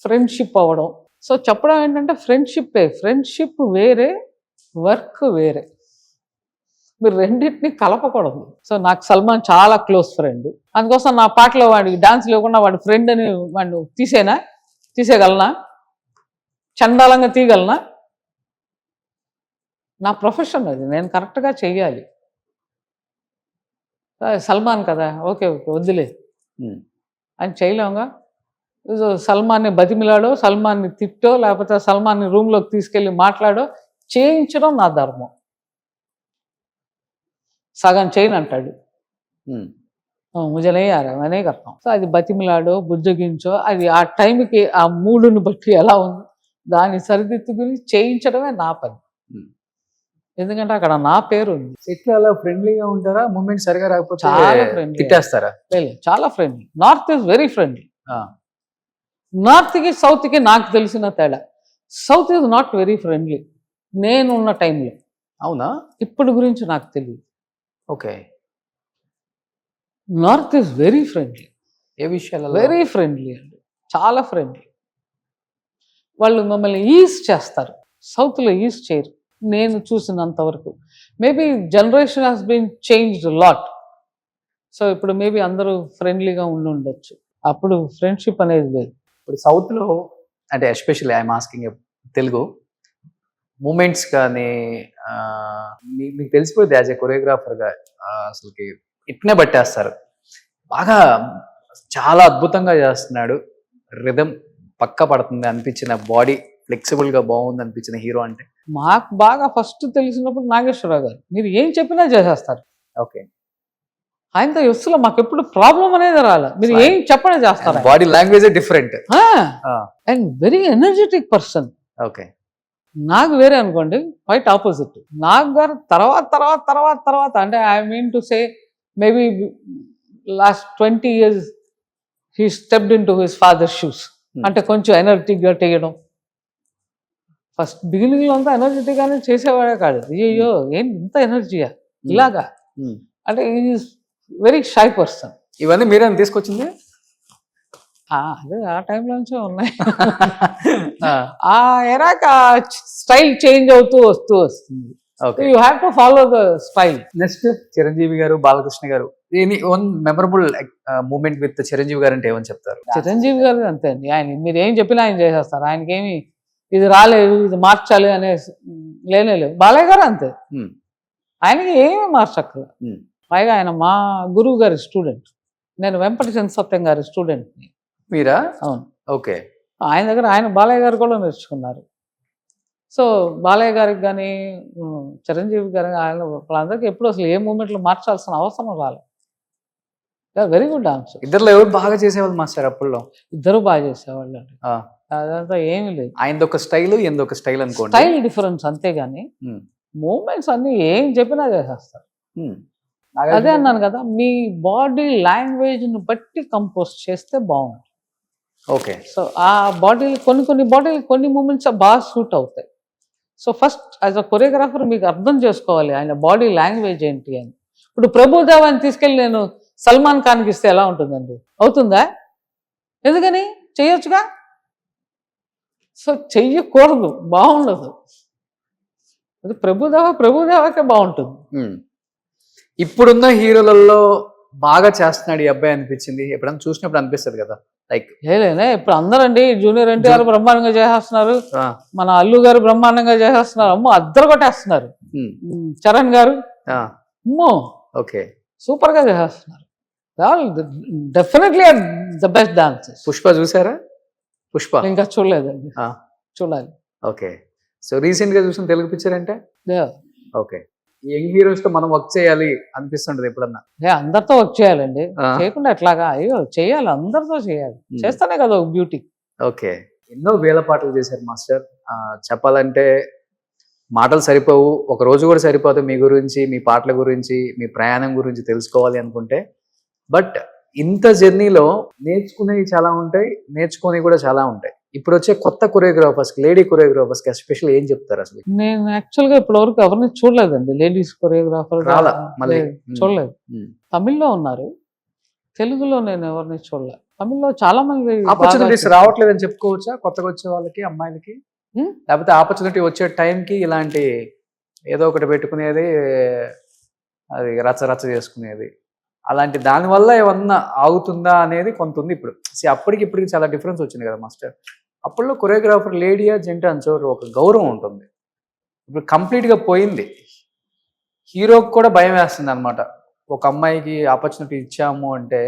ఫ్రెండ్షిప్ అవ్వడం. సో చెప్పడం ఏంటంటే ఫ్రెండ్షిప్ వేరే, వర్క్ వేరే. మీరు రెండింటిని కలపకూడదు. సో నాకు సల్మాన్ చాలా క్లోజ్ ఫ్రెండ్, అందుకోసం నా పాటలో వాడికి డాన్స్ లేకుండా వాడి ఫ్రెండ్ అని వాడిని తీసేయగలనా? చండాలంగా తీయగలనా? నా ప్రొఫెషన్ అది, నేను కరెక్ట్గా చెయ్యాలి. సల్మాన్ కదా, ఓకే ఓకే వద్దులే అని చేయలేముగా. సల్మాన్ని బతిమిలాడో, సల్మాన్ని తిట్టో, లేకపోతే సల్మాన్ని రూమ్లోకి తీసుకెళ్ళి మాట్లాడో చేయించడం నా ధర్మం. సగం చేయను అంటాడు, ముజనే అనే కర్తం. సో అది బతిమిలాడో బుజ్జగించో, అది ఆ టైంకి ఆ మూడుని బట్టి ఎలా ఉంది దాన్ని సరిదిద్దుకుని చేయించడమే నా పని. ఎందుకంటే అక్కడ నా పేరు ఉంది.
ఎట్లా అలా ఫ్రెండ్లీగా ఉంటారా? మూమెంట్ సరిగా రాకపోతే
చాలా ఫ్రెండ్లీ,
తిట్టేస్తారా?
చాలా friendly. North is very friendly. నార్త్కి సౌత్కి నాకు తెలిసిన తేడా, south is not very friendly నేనున్న టైంలో.
అవునా?
ఇప్పుడు గురించి నాకు తెలియదు.
Okay.
North is very friendly,
ఏ విషయాలలో?
వెరీ ఫ్రెండ్లీ అండి, చాలా ఫ్రెండ్లీ. వాళ్ళు మమ్మల్ని ఈజ్ చేస్తారు, సౌత్లో ఈజ్ చేయరు నేను చూసినంత వరకు. Maybe generation has been changed lot. So ఇప్పుడు మేబీ అందరూ ఫ్రెండ్లీగా ఉండి ఉండొచ్చు, అప్పుడు ఫ్రెండ్షిప్ అనేది లేదు.
ఇప్పుడు సౌత్లో అంటే especially I'm asking Telugu moments కానీ మీకు తెలిసిపోయింది యాజ్ ఏ కొరియోగ్రాఫర్గా, అసలుకి ఇట్నే పట్టేస్తారు. బాగా చాలా అద్భుతంగా చేస్తున్నాడు, రిథం పక్క పడుతుంది అనిపించిన, బాడీ ఫ్లెక్సిబుల్గా బాగుంది అనిపించిన హీరో అంటే?
మాకు బాగా ఫస్ట్ తెలిసినప్పుడు నాగేశ్వరరావు గారు, మీరు ఏం చెప్పినా చేసేస్తారు.
ఓకే.
ఆయనతో ఎస్సులో మాకు ఎప్పుడు ప్రాబ్లం అనేది రాలే, మీరు ఏం చెప్పనే చేస్తారు.
Body language different
and very energetic person.
Okay.
నాకు వేరే అనుకోండి, క్వైట్ ఆపోజిట్. నాగ్ గారు తర్వాత తర్వాత తర్వాత తర్వాత అంటే I mean to say maybe last 20 years he stepped in to his father shoes. అంటే కొంచెం ఎనర్జెటిక్గా చేయడం. ఫస్ట్ బిగినింగ్లో అంతా ఎనర్జెటిక్గానే చేసేవాడే కాదు. అయ్యో ఏంటి ఇంత ఎనర్జీయా ఇలాగా అంటే ఈజ్ వెరీ షై పర్సన్.
ఇవన్నీ మీరేనా తీసుకొచ్చింది?
అదే ఆ టైంలోంచే ఉన్నాయి. ఆ ఎరాక స్టైల్ చేంజ్ అవుతూ వస్తుంది. You have to follow the style.
Next Chiranjeevi garu, Balakrishna garu, any one memorable moment with Chiranjeevi garu అంటే ఏమని చెప్తారు?
చిరంజీవి గారు అంతే అండి, ఆయన మీరు ఏం చెప్పినా ఆయన చేసేస్తారు. ఆయనకేమి ఇది రాలేదు ఇది మార్చాలి అనే లేనేలేదు. బాలయ్య గారు అంతే, ఆయనకి ఏమీ మార్చక్కర్లేదు. పైగా ఆయన మా గురువు గారి స్టూడెంట్, నేను వెంపటి సత్యం గారి స్టూడెంట్ని.
మీరా?
అవును.
ఓకే.
ఆయన దగ్గర ఆయన బాలయ్య గారు కూడా నేర్చుకున్నారు. సో బాలయ్య గారికి కానీ చిరంజీవి గారి ఆయన వాళ్ళందరికీ ఎప్పుడు అసలు ఏ మూమెంట్లు మార్చాల్సిన అవసరం రాలేదు. Very good dancer.
ఇద్దరులో ఎవరు బాగా చేసేవాళ్ళు మాస్టర్ అప్పుల్లో?
ఇద్దరు బాగా చేసేవాళ్ళు అండి.
ఆ,
అదంతా ఏమీ లేదు.
ఆయనదొక స్టైల్ ఈయనదొక స్టైల్ అనుకోండి.
స్టైల్ డిఫరెన్స్ అంతేగాని
ఉమ్,
మూమెంట్స్ అన్ని ఏం చెప్పినా చేసేస్తారు.
ఉమ్.
అదే అన్నాను కదా, మీ బాడీ లాంగ్వేజ్ ను బట్టి కంపోజ్ చేస్తే బాగుంటుంది.
ఓకే.
సో ఆ బాడీలు కొన్ని బాడీలు కొన్ని మూమెంట్స్ బాగా సూట్ అవుతాయి. So first as a choreographer మీకు అర్థం చేసుకోవాలి ఆయన బాడీ లాంగ్వేజ్ ఏంటి అని. ఇప్పుడు ప్రభుదేవాన్ని తీసుకెళ్ళి నేను సల్మాన్ ఖాన్కి ఇస్తే ఎలా ఉంటుందండి? అవుతుందా? ఎందుకని? చెయ్యొచ్చుగా. సో చెయ్యకూడదు, బాగుండదు. అది ప్రభుదేవాకే బాగుంటుంది.
ఉమ్. ఇప్పుడున్న హీరోలలో బాగా చేస్తున్నాడు ఈ అబ్బాయి అనిపించింది ఎప్పుడైనా చూసినప్పుడు అనిపిస్తుంది కదా, లైక్
ఏలేనే ఇప్పుడు అందరండి జూనియర్ ఎన్టీఆర్ బ్రహ్మాండంగా చేసేస్తున్నారు, మన అల్లు గారు బ్రహ్మాండంగా చేసేస్తున్నారు, అమ్మో అద్దరు కొట్టేస్తున్నారు. చరణ్ గారు అమ్మో
ఓకే
సూపర్ గా చేసేస్తున్నారు. Definitely the best dances.
Pushpa చూసారా? పుష్ప
ఇంకా చూడలేదండి,
ఆ,
చూడాలి.
ఓకే. సో రీసెంట్ గా చూసిన తెలుగు పిక్చర్ అంటే
Yeah.
ఓకే. యంగ్ హీరోస్ తో మనం వర్క్ చేయాలి అనిపిస్తుంటది ఎప్పుడన్నా?
అందరితో వర్క్ చేయాలండి,
ఆ.
చేయకుండా ఎట్లాగా? అయ్యో చేయాలి, అందరితో చేయాలి, చేస్తానే కదా ఒక బ్యూటీ.
ఓకే. ఎన్నో వేల పాటలు చేశారు మాస్టర్. చెప్పాలంటే మాటలు సరిపోవు, ఒక రోజు కూడా సరిపోదు మీ గురించి, మీ పాటల గురించి, మీ ప్రయాణం గురించి తెలుసుకోవాలి అనుకుంటే. బట్ ఇంత జర్నీలో నేర్చుకునేవి చాలా ఉంటాయి, నేర్చుకునేవి కూడా చాలా ఉంటాయి. ఇప్పుడు వచ్చే కొత్త కొరియోగ్రాఫర్స్, లేడీ కొరియోగ్రాఫర్స్ కి ఎస్పెషల్ ఏం చెప్తారు అసలు?
నేను యాక్చువల్ గా ఇప్పటి వరకు ఎవరిని చూడలేదండి లేడీస్ కొరియోగ్రాఫర్,
రాలా మళ్ళీ?
చూడలేదు. తమిళ్లో ఉన్నారు, తెలుగులో నేను ఎవరిని చూడలేదు. తమిళ్లో చాలా మంది
ఆపర్చునిటీస్ రావట్లేదని చెప్పుకోవచ్చా కొత్తగా వచ్చే వాళ్ళకి, అమ్మాయిలకి? లేకపోతే ఆపర్చునిటీ వచ్చే టైంకి ఇలాంటి ఏదో ఒకటి పెట్టుకునేది, అది రచ్చ రచ్చ చేసుకునేది, అలాంటి దానివల్ల ఏమన్నా ఆగుతుందా అనేది కొంత ఉంది. ఇప్పుడు అప్పటికి ఇప్పటికి చాలా డిఫరెన్స్ వచ్చింది కదా మాస్టర్. అప్పట్లో కొరియోగ్రాఫర్ లేడీయా జెంట్ అని చోటు ఒక గౌరవం ఉంటుంది, ఇప్పుడు కంప్లీట్గా పోయింది. హీరోకి కూడా భయం వేస్తుంది అనమాట. ఒక అమ్మాయికి ఆపర్చునిటీ ఇచ్చాము అంటే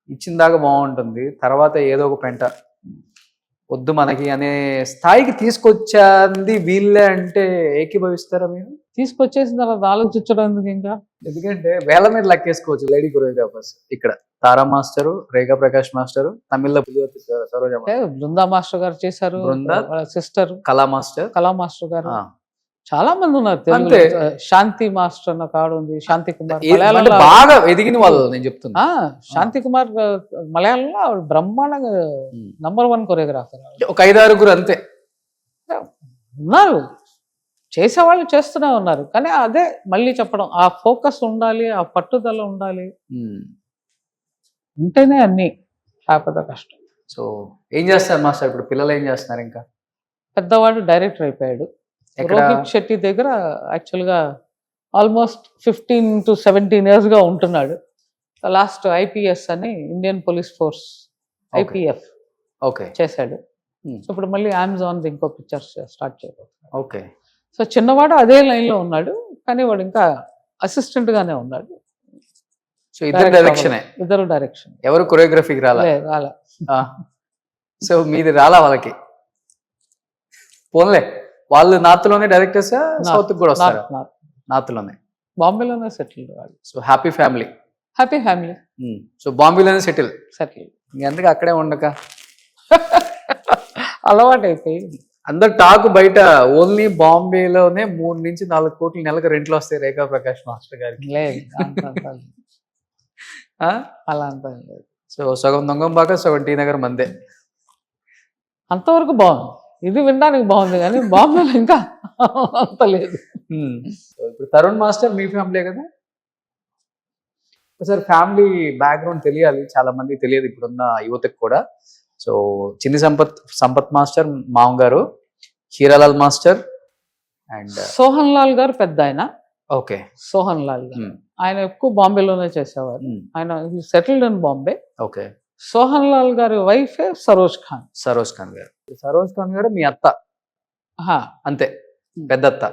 ఇచ్చిన దాకా బాగుంటుంది, తర్వాత ఏదో ఒక పెంట వద్దు మనకి అనే స్థాయికి తీసుకొచ్చింది వీళ్ళే అంటే ఏకీభవిస్తారా మీరు?
తీసుకొచ్చేసిన తర్వాత ఆలోచించడం ఎందుకు ఇంకా?
ఎందుకంటే వేల మీద లెక్కేసుకోవచ్చు లేడీ కొరియోగ్రాఫర్స్. ఇక్కడ తారా మాస్టరు, రేఖా ప్రకాష్ మాస్టరు, తమిళ్లో పులివర్తి సరోజ,
బృందా మాస్టర్ గారు చేశారు,
బృందా,
సిస్టర్
కళా మాస్టర్,
కళా మాస్టర్ గారు,
ఆ,
చాలా మంది ఉన్నారు.
అంతే.
శాంతి మాస్టర్ అన్న కాడు ఉంది, శాంతి కుమార్
అంటే
మలయాళంలో.
బాగా ఎదిగిన వాళ్ళు నేను చెప్తున్నా.
శాంతి కుమార్ మలయాళంలో ఆవిడ బ్రహ్మాండంగా #1 కొరియోగ్రాఫర్.
ఒక 5-6 అంతే
ఉన్నారు, చేసేవాళ్ళు చేస్తూనే ఉన్నారు. కానీ అదే మళ్ళీ చెప్పడం, ఆ ఫోకస్ ఉండాలి, ఆ పట్టుదల ఉండాలి, ఉంటేనే అన్ని, లేకపోతే కష్టం.
సో ఏం చేస్తారు మాస్టర్ ఇప్పుడు? పిల్లలు ఏం చేస్తున్నారు? ఇంకా
పెద్దవాడు డైరెక్టర్ అయిపోయాడు.
ఎక్కడ?
రోహిత్ శెట్టి దగ్గర యాక్చువల్గా ఆల్మోస్ట్ 15 to 17 years గా ఉంటున్నాడు. లాస్ట్ IPS అని Indian police force IPF
okay
చేశాడు. సో ఇప్పుడు మళ్ళీ అమెజాన్ ఇంకో పిక్చర్స్ స్టార్ట్ చేయబోతున్నాడు.
ఓకే.
సో చిన్నవాడు అదే లైన్లో ఉన్నాడు, కానీ వాడు ఇంకా అసిస్టెంట్ గానే ఉన్నాడు.
సో ఇద్దరు డైరెక్షనే?
ఇద్దరు డైరెక్షన్.
ఎవరు కొరియోగ్రఫీకి రాలా?
రాలా.
సో మీది రాలా వాళ్ళకి? పోన్లే, వాళ్ళు నార్త్ లోనే డైరెక్టర్స్, సౌత్ కూడా వస్తారు? నార్త్ లోనే,
బాంబేలోనే సెటిల్ వాళ్ళు.
So happy family.
Happy family.
So బాంబేలోనే సెటిల్. అందుకే అక్కడే ఉండక
అలవాటు అయిపోయి
అందరు టాక్ బయట ఓన్లీ బాంబేలోనే 3 నుంచి 4 కోట్లు నెలకు రెంట్లు వస్తాయి రేఖా ప్రకాష్ మాస్టర్ గారికి.
లేదు అలా అంతా లేదు.
సో సగం దొంగంబాక సగం టీ నగర్ మందే.
అంతవరకు బాగుంది, ఇది వినడానికి బాగుంది, కానీ బాంబేలో ఇంకా అంత లేదు.
ఇప్పుడు తరుణ్ మాస్టర్ మీ ఫ్యామిలీ కదా? ఒకసారి ఫ్యామిలీ బ్యాక్గ్రౌండ్ తెలియాలి, చాలా మంది తెలియదు ఇప్పుడున్న యువతకు కూడా. సో చిన్ని సంపత్ మాస్టర్ మామగారు, హీరాలాల్ మాస్టర్ అండ్
సోహన్ లాల్ గారు పెద్ద ఆయన.
ఓకే.
సోహన్ లాల్ గారు ఆయన ఎక్కువ బాంబేలోనే చేసేవారు. ఆయన settled in Bombay.
Okay.
Sohan Lal గారి వైఫ్ సరోజ్ ఖాన్.
సరోజ్ ఖాన్ గారు. సరోజ్ ఖాన్ గారు మీ అత్త? అంతే, పెద్ద అత్త?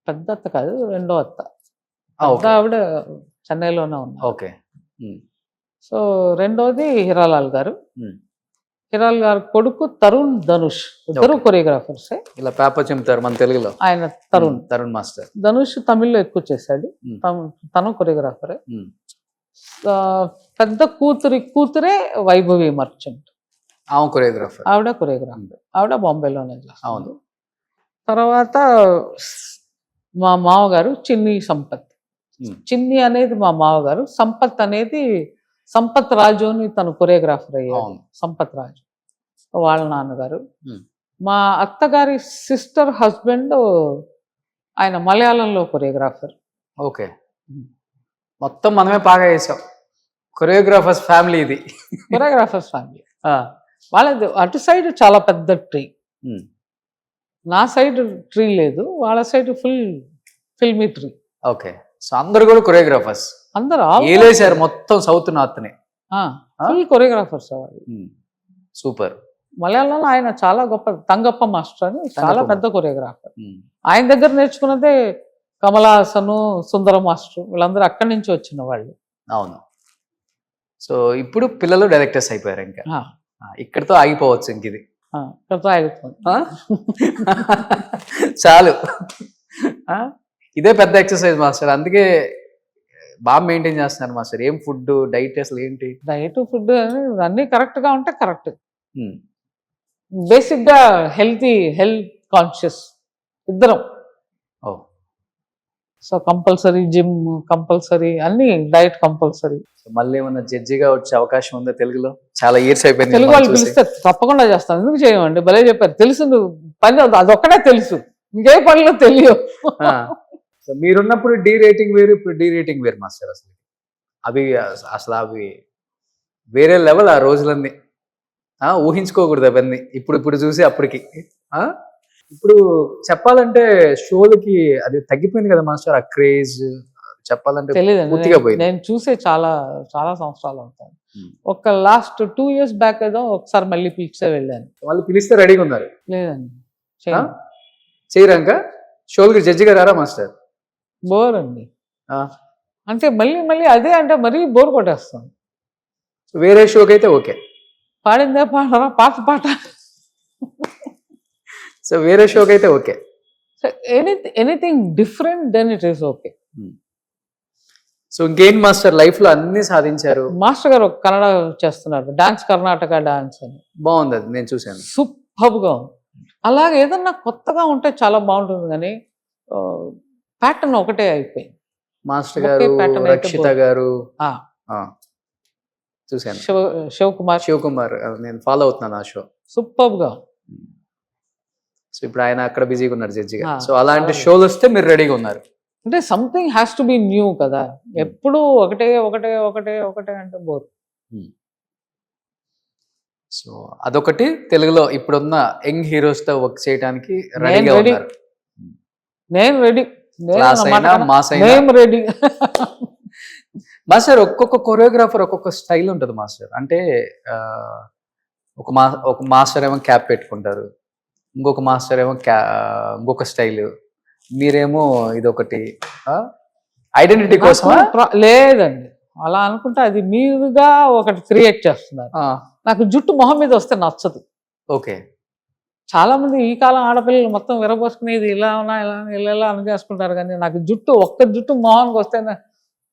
పెద్ద అత్త కాదు, రెండో అత్త. ఆవిడ చెన్నైలోనే ఉన్నారు.
ఓకే.
సో రెండోది హీరాలాల్ గారు. హీరాల్ గారి కొడుకు తరుణ్ ధనుష్, ఇద్దరు కొరియోగ్రాఫర్స్.
ఇలా పేపర్ చెప్తారు మన తెలుగులో.
ఆయన తరుణ్
మాస్టర్.
ధనుష్ తమిళ్లో ఎక్కువ చేశాడు, తను కొరియోగ్రాఫరే. పెద్ద కూతురే వైభవి మర్చెంట్,
ఆమె కొరియోగ్రాఫర్.
ఆవిడ కొరియోగ్రాఫర్. ఆవిడ బాంబేలోనే చేస్తుంది.
అవును.
తర్వాత మా మామగారు చిన్ని సంపత్. చిన్ని అనేది మా మామగారు, సంపత్ అనేది సంపత్ రాజు అని తను కొరియోగ్రాఫర్ అయ్యారు.
అవును.
సంపత్ రాజు వాళ్ళ నాన్నగారు.
Hmm.
మా అత్తగారి సిస్టర్ హస్బెండ్ ఆయన మలయాళంలో కొరియోగ్రాఫర్.
ఓకే, మొత్తం మనమే బాగా చేసాం. కొరియోగ్రాఫర్స్ ఫ్యామిలీ ఇది.
Choreographers family. వాళ్ళది అటు సైడ్ చాలా పెద్ద ట్రీ, నా సైడ్ ట్రీ లేదు, వాళ్ళ side full filmy tree.
Okay, so అందరు కూడా కొరియోగ్రాఫర్స్
అందరూ
ఏలేసారు మొత్తం సౌత్ నార్త్ ని.
Full choreographers.
సూపర్.
మలయాళంలో ఆయన చాలా గొప్ప, తంగప్ప మాస్టర్ అని చాలా
తంగప్ప
పెద్ద కొరియోగ్రాఫర్. ఆయన దగ్గర నేర్చుకున్నదే కమలాసను, సుందర మాస్టర్, వీళ్ళందరూ అక్కడి నుంచి వచ్చిన వాళ్ళు.
అవును. సో ఇప్పుడు పిల్లలు డైరెక్టర్స్ అయిపోయారు, ఇంకా ఇక్కడితో ఆగిపోవచ్చు. ఇంక ఇది
ఇక్కడితో ఆగిపోతుంది.
చాలు. ఇదే పెద్ద ఎక్సర్సైజ్ మాస్టర్, అందుకే బాగా మెయింటైన్ చేస్తున్నారు మాస్టర్. ఏం ఫుడ్ డైట్ అసలు ఏంటి?
డైట్ ఫుడ్ అన్నీ కరెక్ట్ గా ఉంటే కరెక్ట్. బేసిక్ గా హెల్త్ కాన్షియస్ ఇద్దరం. సో కంపల్సరీ జిమ్ కంపల్సరీ, అన్ని డైట్ కంపల్సరీ.
మళ్ళీ ఏమన్నా జడ్జిగా వచ్చే అవకాశం ఉందా తెలుగులో? చాలా ఇయర్స్ అయిపోయింది.
తెలుగు వాళ్ళు పిలిస్తే తప్పకుండా చేస్తాను. ఎందుకు చేయమండి, భలే చెప్పారు. తెలుసు పని అదొక్కడే తెలుసు, ఇంకే పనులు తెలియవు.
మీరున్నప్పుడు డి రేటింగ్ వేరు, ఇప్పుడు డి రేటింగ్ వేరు మాస్టర్. అసలు అవి వేరే లెవెల్. ఆ రోజులన్నీ ఊహించుకోకూడదు అవన్నీ. ఇప్పుడు చూసి అప్పటికి. ఇప్పుడు చెప్పాలంటే షోలకి అది తగ్గిపోయింది కదా మాస్టర్, ఆ క్రేజ్. చెప్పాలంటే పూర్తిగా పోయింది.
నేను చూసే చాలా చాలా సంవత్సరాలు అవుతాను. ఒక లాస్ట్ 2 years బ్యాక్ ఏదో ఒకసారి మళ్ళీ పిలిచే వెళ్ళాను.
వాళ్ళు పిలిస్తే రెడీగా ఉన్నారు?
లేదండి,
చేయరాక షోలకి జడ్జిగా రారా మాస్టర్?
బోర్ అండి. అంటే మళ్ళీ అదే అంటే మరీ బోర్ కొట్టేస్తాను.
వేరే షోకి అయితే ఓకే,
పాడిందే పాడరా, పాట.
సో వేరే షోకి అయితే okay.
So anything different then it is okay.
So ఇంకేం మాస్టర్, లైఫ్ లో అన్ని సాధించారు.
మాస్టర్ గారు కన్నడ చేస్తున్నారు, డాన్స్, కర్ణాటక డాన్స్ అని.
బాగుంది, అది నేను చూశాను.
సూపర్ గా ఉంది. అలాగే ఏదన్నా కొత్తగా ఉంటే చాలా బాగుంటుంది, కానీ ప్యాటర్న్ ఒకటే అయిపోయింది.
మాస్టర్ గారు, రక్షిత గారు చూశాను. శివ్ కుమార్ నేను ఫాలో అవుతున్నాను ఆ షో.
సూపర్ గా.
సో ఇప్పుడు ఆయన అక్కడ బిజీగా ఉన్నారు జడ్జిగా. సో అలాంటి షోలు వస్తే మీరు రెడీగా ఉన్నారు.
అంటే something has to be new కదా, ఎప్పుడు ఒకటే అంటే బోర్.
సో అదొకటి. తెలుగులో ఇప్పుడున్న యంగ్ హీరోస్ తో వర్క్ చేయడానికి రెడీగా ఉన్నారు.
నేను రెడీ.
Ready master. ఒక్కొక్క కొరియోగ్రాఫర్ ఒక్కొక్క స్టైల్ ఉంటుంది మాస్టర్. అంటే ఒక మాస్టర్ ఏమో క్యాప్ పెట్టుకుంటారు, ఇంకొక మాస్టర్ ఏమో ఇంకొక స్టైల్, మీరేమో ఇదొకటి ఐడెంటిటీ కోసం.
లేదండి, అలా అనుకుంటే అది మీరుగా ఒకటి క్రియేట్ చేస్తున్నారు. నాకు జుట్టు మొహం మీద వస్తే నచ్చదు.
ఓకే.
చాలా మంది ఈ కాలం ఆడపిల్లలు మొత్తం విరబోసుకునేది ఇలా ఇలా అనుకేసుకుంటారు, కానీ నాకు ఒక్క జుట్టు మొహానికి వస్తే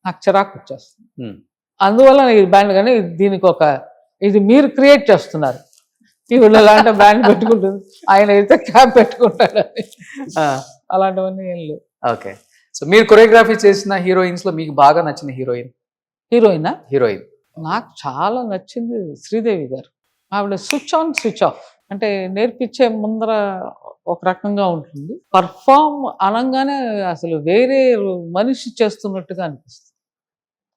నాకు చిరాకు వచ్చేస్తుంది. అందువల్ల ఈ బ్యాండ్, కానీ దీనికి ఇది మీరు క్రియేట్ చేస్తున్నారు. ఈవిడ అలాంటి బ్యాండ్ పెట్టుకుంటుంది, ఆయన అయితే క్యాప్ పెట్టుకుంటాడు, అలాంటివన్నీ ఏం లేవు.
ఓకే. సో మీరు కొరియోగ్రఫీ చేసిన హీరోయిన్స్ లో మీకు బాగా నచ్చిన హీరోయిన్?
నాకు చాలా నచ్చింది శ్రీదేవి గారు. ఆవిడ స్విచ్ ఆన్ స్విచ్ ఆఫ్, అంటే నేర్పించే ముందర ఒక రకంగా ఉంటుంది, పర్ఫామ్ అనగానే అసలు వేరే మనిషి చేస్తున్నట్టుగా అనిపిస్తుంది.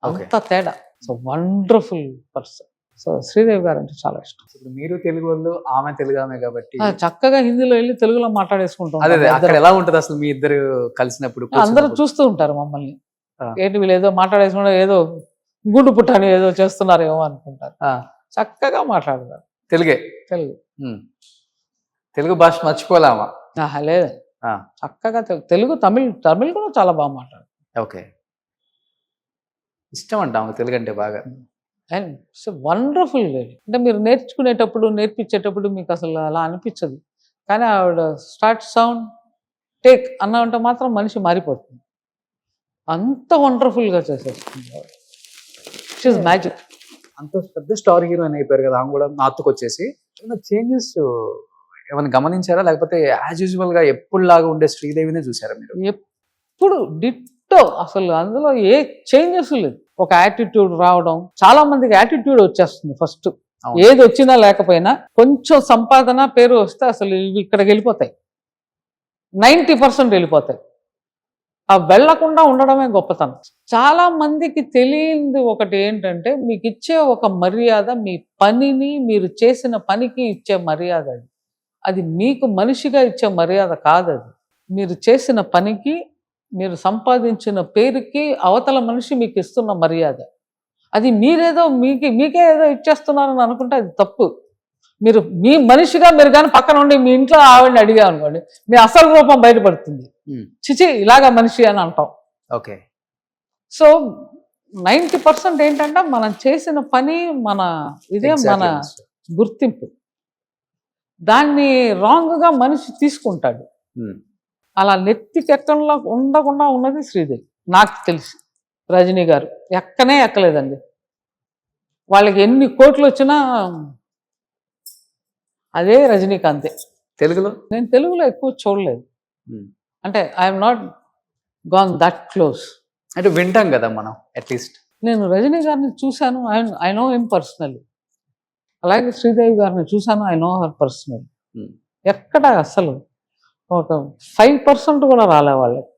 అంత తేడా. So wonderful person. So Sridevi గారు అంటే చాలా ఇష్టం.
ఇప్పుడు మీరు తెలుగు వాళ్ళు, ఆమె తెలుగు ఆమె కాబట్టి
చక్కగా హిందీలో వెళ్ళి తెలుగులో మాట్లాడేసుకుంటాం.
అక్కడ ఎలా ఉంటుంది అసలు మీ ఇద్దరు కలిసినప్పుడు?
అందరూ చూస్తూ ఉంటారు మమ్మల్ని, ఏంటి వీళ్ళు ఏదో మాట్లాడేసుకుంటా, ఏదో గుడ్డు పుట్టాని ఏదో చేస్తున్నారేమో అనుకుంటారు. చక్కగా మాట్లాడతారు
తెలుగు భాష మర్చిపోలేమా?
లేదు, చక్కగా తెలుగు, తమిళ్ కూడా చాలా బాగా మాట్లాడతారు.
ఓకే, ఇష్టం అంట ఆమె తెలుగు అంటే బాగా.
And it's wonderful lady. అంటే మీరు నేర్పించేటప్పుడు మీకు అసలు అలా అనిపించదు, కానీ ఆవిడ స్టార్ట్ సౌండ్ టేక్ అన్నామంటే మాత్రం మనిషి మారిపోతుంది. అంత వండర్ఫుల్గా చేసేస్తుంది. She's magic.
అంత పెద్ద స్టార్ హీరోయిన్ అయిపోయారు కదా ఆమె కూడా నార్త్కి వచ్చేసి. ఏమైనా చేంజెస్ ఏమైనా గమనించారా, లేకపోతే యాజ్ యూజువల్ గా ఎప్పుడులాగా ఉండే శ్రీదేవినే చూసారా మీరు?
ఎప్పుడు డిట్టో, అసలు అందులో ఏ చేంజెస్ లేదు. ఒక యాటిట్యూడ్ రావడం, చాలా మందికి యాటిట్యూడ్ వచ్చేస్తుంది ఫస్ట్.
అవును.
ఏది వచ్చినా లేకపోయినా కొంచెం సంపాదన పేరు వస్తే అసలు ఇవి ఇక్కడికి వెళ్ళిపోతాయి, 90% వెళ్ళిపోతాయి. ఆ వెళ్లకుండా ఉండడమే గొప్పతనం. చాలా మందికి తెలియంది ఒకటి ఏంటంటే, మీకు ఇచ్చే ఒక మర్యాద, మీ పనిని, మీరు చేసిన పనికి ఇచ్చే మర్యాద. అది మీకు మనిషిగా ఇచ్చే మర్యాద కాదు. అది మీరు చేసిన పనికి, మీరు సంపాదించిన పేరుకి అవతల మనిషి మీకు ఇస్తున్న మర్యాద. అది మీరేదో మీకే ఏదో ఇచ్చేస్తున్నారని అనుకుంటే అది తప్పు. మీరు మీ మనిషిగా మీరు కానీ పక్కన ఉండి మీ ఇంట్లో ఆవిడని అడిగా అనుకోండి, మీ అసలు రూపం బయటపడుతుంది. చిచి ఇలాగా మనిషి అని అంటాం.
ఓకే.
సో 90% ఏంటంటే మనం చేసిన పని, మన ఇదే మన గుర్తింపు. దాన్ని రాంగ్గా మనిషి తీసుకుంటాడు. అలా నెత్తికెక్కడంలో ఉండకుండా ఉన్నది శ్రీదేవి నాకు తెలిసి. రజనీ గారు ఎక్కనే ఎక్కలేదండి. వాళ్ళకి ఎన్ని కోట్లు వచ్చినా అదే రజనీకాంతే.
తెలుగులో
నేను తెలుగులో ఎక్కువ చూడలేదు, అంటే I'm not gone that close.
అంటే వింటాం కదా మనం అట్లీస్ట్.
నేను రజనీ గారిని చూశాను, ఐ నో హిమ్ పర్సనల్లీ. అలాగే శ్రీదేవి గారిని చూశాను, ఐ నో హర్ పర్సనల్లీ. ఎక్కడ అసలు ఒక 5% కూడా రాలే వాళ్ళకి.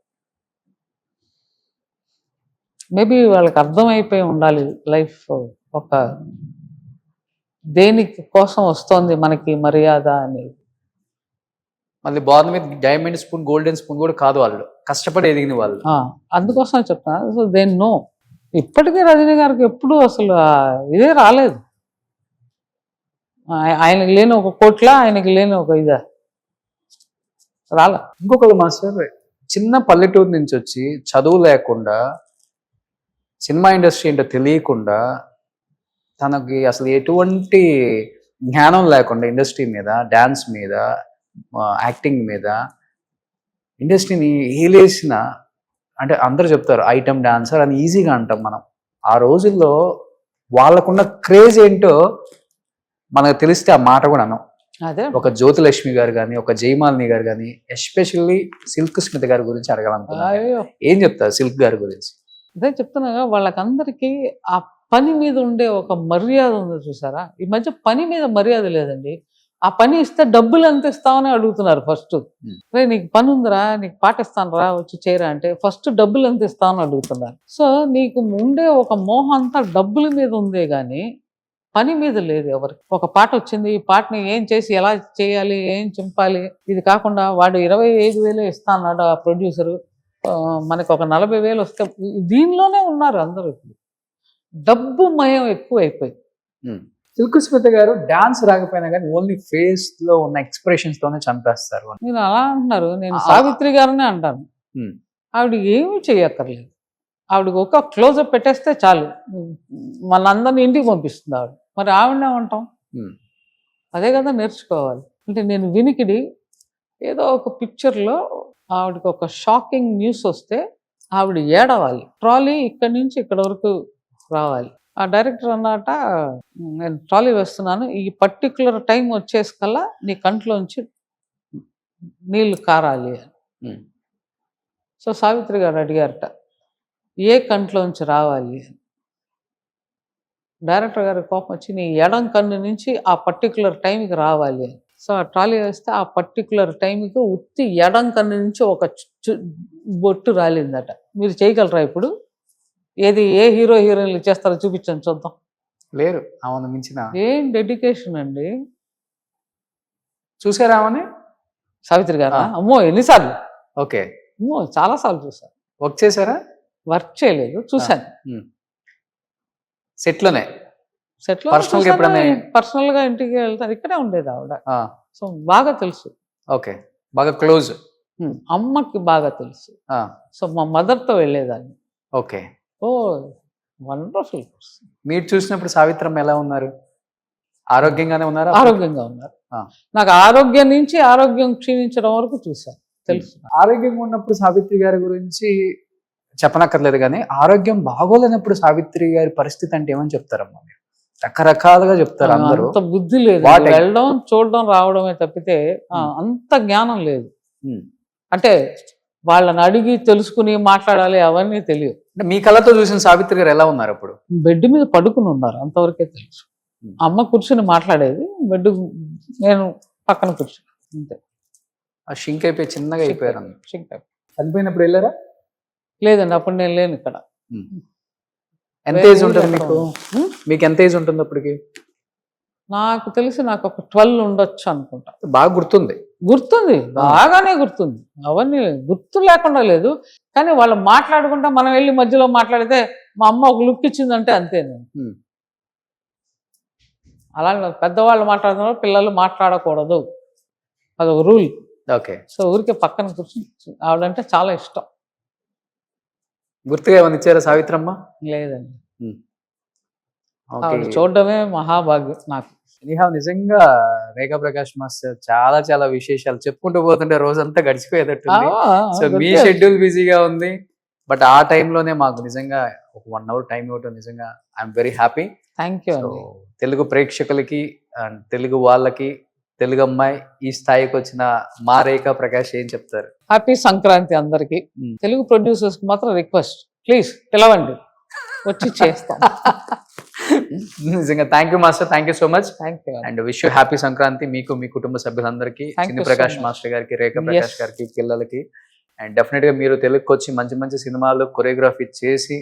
మేబీ వాళ్ళకి అర్థమైపోయి ఉండాలి లైఫ్ ఒక దేనికి కోసం వస్తోంది మనకి మర్యాద అనేది.
మళ్ళీ బాల్ మీద డైమండ్ స్పూన్, గోల్డెన్ స్పూన్ కూడా కాదు, వాళ్ళు కష్టపడి ఎదిగిన వాళ్ళు.
అందుకోసం చెప్తాను. So they know. ఇప్పటికీ రజనీ గారికి ఎప్పుడూ అసలు ఇదే రాలేదు. ఆయనకి లేని ఒక కోట్ల, ఆయనకి లేని ఒక ఇదా రాలే.
ఇంకొకరు మాస్టర్ చిన్న పల్లెటూరు నుంచి వచ్చి చదువు లేకుండా, సినిమా ఇండస్ట్రీ ఏంటో తెలియకుండా, తనకి అసలు ఎటువంటి జ్ఞానం లేకుండా ఇండస్ట్రీ మీద, డ్యాన్స్ మీద, యాక్టింగ్ మీద ఇండస్ట్రీని ఏలేసిన, అంటే అందరూ చెప్తారు ఐటమ్ డాన్సర్ అని ఈజీగా అంటాం మనం. ఆ రోజుల్లో వాళ్ళకున్న క్రేజ్ ఏంటో మనకు తెలిస్తే ఆ మాట కూడా అనం.
అదే
ఒక జ్యోతిలక్ష్మి గారు కానీ, ఒక జయమాలిని గారు కానీ, ఎస్పెషల్లీ సిల్క్ స్మిత గారి గురించి అడగాలనుకున్నాను. ఏం చెప్తారు సిల్క్ గారి గురించి?
అదే చెప్తున్నా, వాళ్ళకందరికీ ఆ పని మీద ఉండే ఒక మర్యాద ఉంది చూసారా. ఈ మధ్య పని మీద మర్యాద లేదండి. ఆ పని ఇస్తే డబ్బులు ఎంత ఇస్తామని అడుగుతున్నారు ఫస్ట్. రే నీకు పని ఉందిరా, నీకు పాట ఇస్తాను రా, వచ్చి చేయరా అంటే ఫస్ట్ డబ్బులు ఎంత ఇస్తామని అడుగుతున్నారు. సో నీకు ఉండే ఒక మోహం అంతా డబ్బుల మీద ఉందే కానీ పని మీద లేదు ఎవరికి. ఒక పాట వచ్చింది, ఈ పాటని ఏం చేసి ఎలా చేయాలి, ఏం చింపాలి, ఇది కాకుండా వాడు 25,000 ఇస్తా అన్నాడు ఆ ప్రొడ్యూసరు, మనకు ఒక 40,000 వస్తే, దీనిలోనే ఉన్నారు అందరూ. ఇప్పుడు డబ్బు మయం ఎక్కువ అయిపోయింది.
సిల్క్ స్మిత గారు డాన్స్ రాకపోయినా కానీ ఓన్లీ ఫేస్ లో ఉన్న ఎక్స్ప్రెషన్స్ తోనే చంపేస్తారు.
నేను అలా అంటున్నారు, నేను సావిత్రి గారినే అంటాను. ఆవిడ ఏమీ చెయ్యక్కర్లేదు. ఆవిడకి ఒక క్లోజప్ పెట్టేస్తే చాలు, మనందరినీ ఇంటికి పంపిస్తుంది ఆవిడ. మరి ఆవిడనే ఉంటాం, అదే కదా నేర్చుకోవాలి. అంటే నేను వినికిడి ఏదో ఒక పిక్చర్లో ఆవిడకి ఒక షాకింగ్ న్యూస్ వస్తే ఆవిడ ఏడవాలి, ట్రాలీ ఇక్కడి నుంచి ఇక్కడ వరకు రావాలి. ఆ డైరెక్టర్ అన్నట, నేను ట్రాలీ వేస్తున్నాను, ఈ పర్టికులర్ టైం వచ్చేసకల్లా నీ కంట్లోంచి నీళ్లు కారాలి అని. సో సావిత్రి గారు అడిగారట, ఏ కంట్లోంచి రావాలి? డైరెక్టర్ గారి కోపం వచ్చి, నీ ఎడం కన్ను నుంచి ఆ పర్టికులర్ టైంకి రావాలి అని. సో ఆ ట్రాలీ వేస్తే ఆ పర్టికులర్ టైంకి ఉత్తి ఎడం కన్ను నుంచి ఒక బొట్టు రాలిందట. మీరు చేయగలరా ఇప్పుడు? ఏది ఏ హీరో హీరోయిన్లు చేస్తారో చూపించండి చూద్దాం.
లేరు ఆమెను మించిన.
ఏం డెడికేషన్ అండి.
చూసారా ఆమెని?
సావిత్రి గారు అమ్మో ఎన్నిసార్లు?
ఓకే,
అమ్మో చాలాసార్లు చూసాను.
వర్క్ చేశారా?
వర్క్ చేయలేదు, చూశాను.
సెట్లోనే?
సెట్లో పర్సనల్ గా ఇంటికి వెళ్తాను, ఇక్కడే ఉండేది ఆవిడ. సో బాగా తెలుసు.
ఓకే, బాగా క్లోజ్.
అమ్మకి బాగా తెలుసు. సో మా మదర్తో వెళ్ళేదాన్ని.
ఓకే.
ఓ వండర్ఫుల్.
మీరు చూసినప్పుడు సావిత్రమ్మ ఎలా ఉన్నారు? ఆరోగ్యంగానే ఉన్నారా?
ఆరోగ్యంగా ఉన్నారు. నాకు ఆరోగ్యం నుంచి ఆరోగ్యం క్షీణించడం వరకు చూశాను, తెలుసు.
ఆరోగ్యంగా ఉన్నప్పుడు సావిత్రి గారి గురించి చెప్పనక్కర్లేదు కానీ ఆరోగ్యం బాగోలేనప్పుడు సావిత్రి గారి పరిస్థితి అంటే ఏమని చెప్తారమ్మా మీరు? రకరకాలుగా చెప్తారు అందరూ.
అంత బుద్ధి లేదు,
What-
వెళ్ళడం చూడడం రావడమే తప్పితే అంత జ్ఞానం లేదు.
ఉమ్.
అంటే వాళ్ళని అడిగి తెలుసుకుని మాట్లాడాలి అవన్నీ తెలియదు.
అంటే మీ కళ్ళతో చూసిన సావిత్రి గారు ఎలా ఉన్నారు అప్పుడు?
బెడ్ మీద పడుకుని ఉన్నారు అంతవరకే తెలుసు. అమ్మ కూర్చుని మాట్లాడేది, బెడ్ నేను పక్కన కూర్చుని అంతే.
ఆ షింక్ అయిపోయి చిన్నగా అయిపోయారు అన్న.
Shink అయిపోయి.
చనిపోయినప్పుడు వెళ్ళారా?
లేదండి, అప్పుడు నేను లేను ఇక్కడ.
ఎంత ఏజ్ ఉంటుంది మీకు? మీకు ఎంత ఏజ్ ఉంటుంది అప్పటికి?
నాకు తెలిసి నాకు ఒక 12 ఉండొచ్చు అనుకుంటా.
బాగా గుర్తుంది.
గుర్తుంది, బాగానే గుర్తుంది. అవన్నీ గుర్తు లేకుండా లేదు, కానీ వాళ్ళు మాట్లాడుకుంటా మనం వెళ్ళి మధ్యలో మాట్లాడితే మా అమ్మ ఒక లుక్ ఇచ్చిందంటే అంతే. నేను అలా పెద్దవాళ్ళు మాట్లాడుతున్నారు, పిల్లలు మాట్లాడకూడదు, అదొక రూల్.
ఓకే.
సో ఊరికే పక్కన కూర్చుని ఆవిడంటే చాలా ఇష్టం.
గుర్తుగా ఏమైనా ఇచ్చారా సావిత్రమ్మ?
లేదండి,
ఓకే.
ఆవిడ చూడడమే మహాభాగ్యం నాకు.
ఎనీహౌ నిజంగా రేఖా ప్రకాష్ మాస్టర్ చాలా చాలా విశేషాలు చెప్పుకుంటూ పోతుంటే రోజంతా గడిచిపోయేటట్టుంది. సో మీ షెడ్యూల్ బిజీగా ఉంది, బట్ ఆ టైంలోనే మాకు నిజంగా ఒక 1 hour టైం ఇవ్వటం నిజంగా I'm very happy.
Thank you
so
అండి.
తెలుగు ప్రేక్షకులకి అండ్ తెలుగు వాళ్ళకి, తెలుగు అమ్మాయి ఈ స్థాయికి వచ్చిన మా రేఖా ప్రకాష్ ఏం చెప్తారు?
హ్యాపీ సంక్రాంతి అందరికి. తెలుగు ప్రొడ్యూసర్స్ కి మాత్రం రిక్వెస్ట్, ప్లీజ్ పిలవండి, వచ్చి చేస్తాం.
నిజంగా thank you master, thank you so much.
Thank you.
And wish you happy Sankranti మీకు, మీ కుటుంబ సభ్యులందరికీ,
Thank
చిన్ని
you so
Prakash
much.
Master గారికి, రేఖా ప్రకాష్
Yes.
గారికి, పిల్లలకి. అండ్ డెఫినెట్ గా మీరు తెలుగుకి వచ్చి మంచి మంచి సినిమాలు కొరియోగ్రఫీ చేసి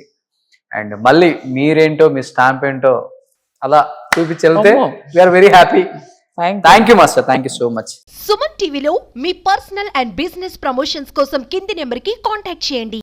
అండ్ మళ్ళీ మీరేంటో మీ స్టాంప్ ఏంటో అలా చూపించి వెళ్తే we're very happy. Thank you master, thank you so much.
Suman టీవీలో మీ పర్సనల్ అండ్ బిజినెస్ ప్రమోషన్స్ కోసం కింది నెంబర్కి కాంటాక్ట్ చేయండి.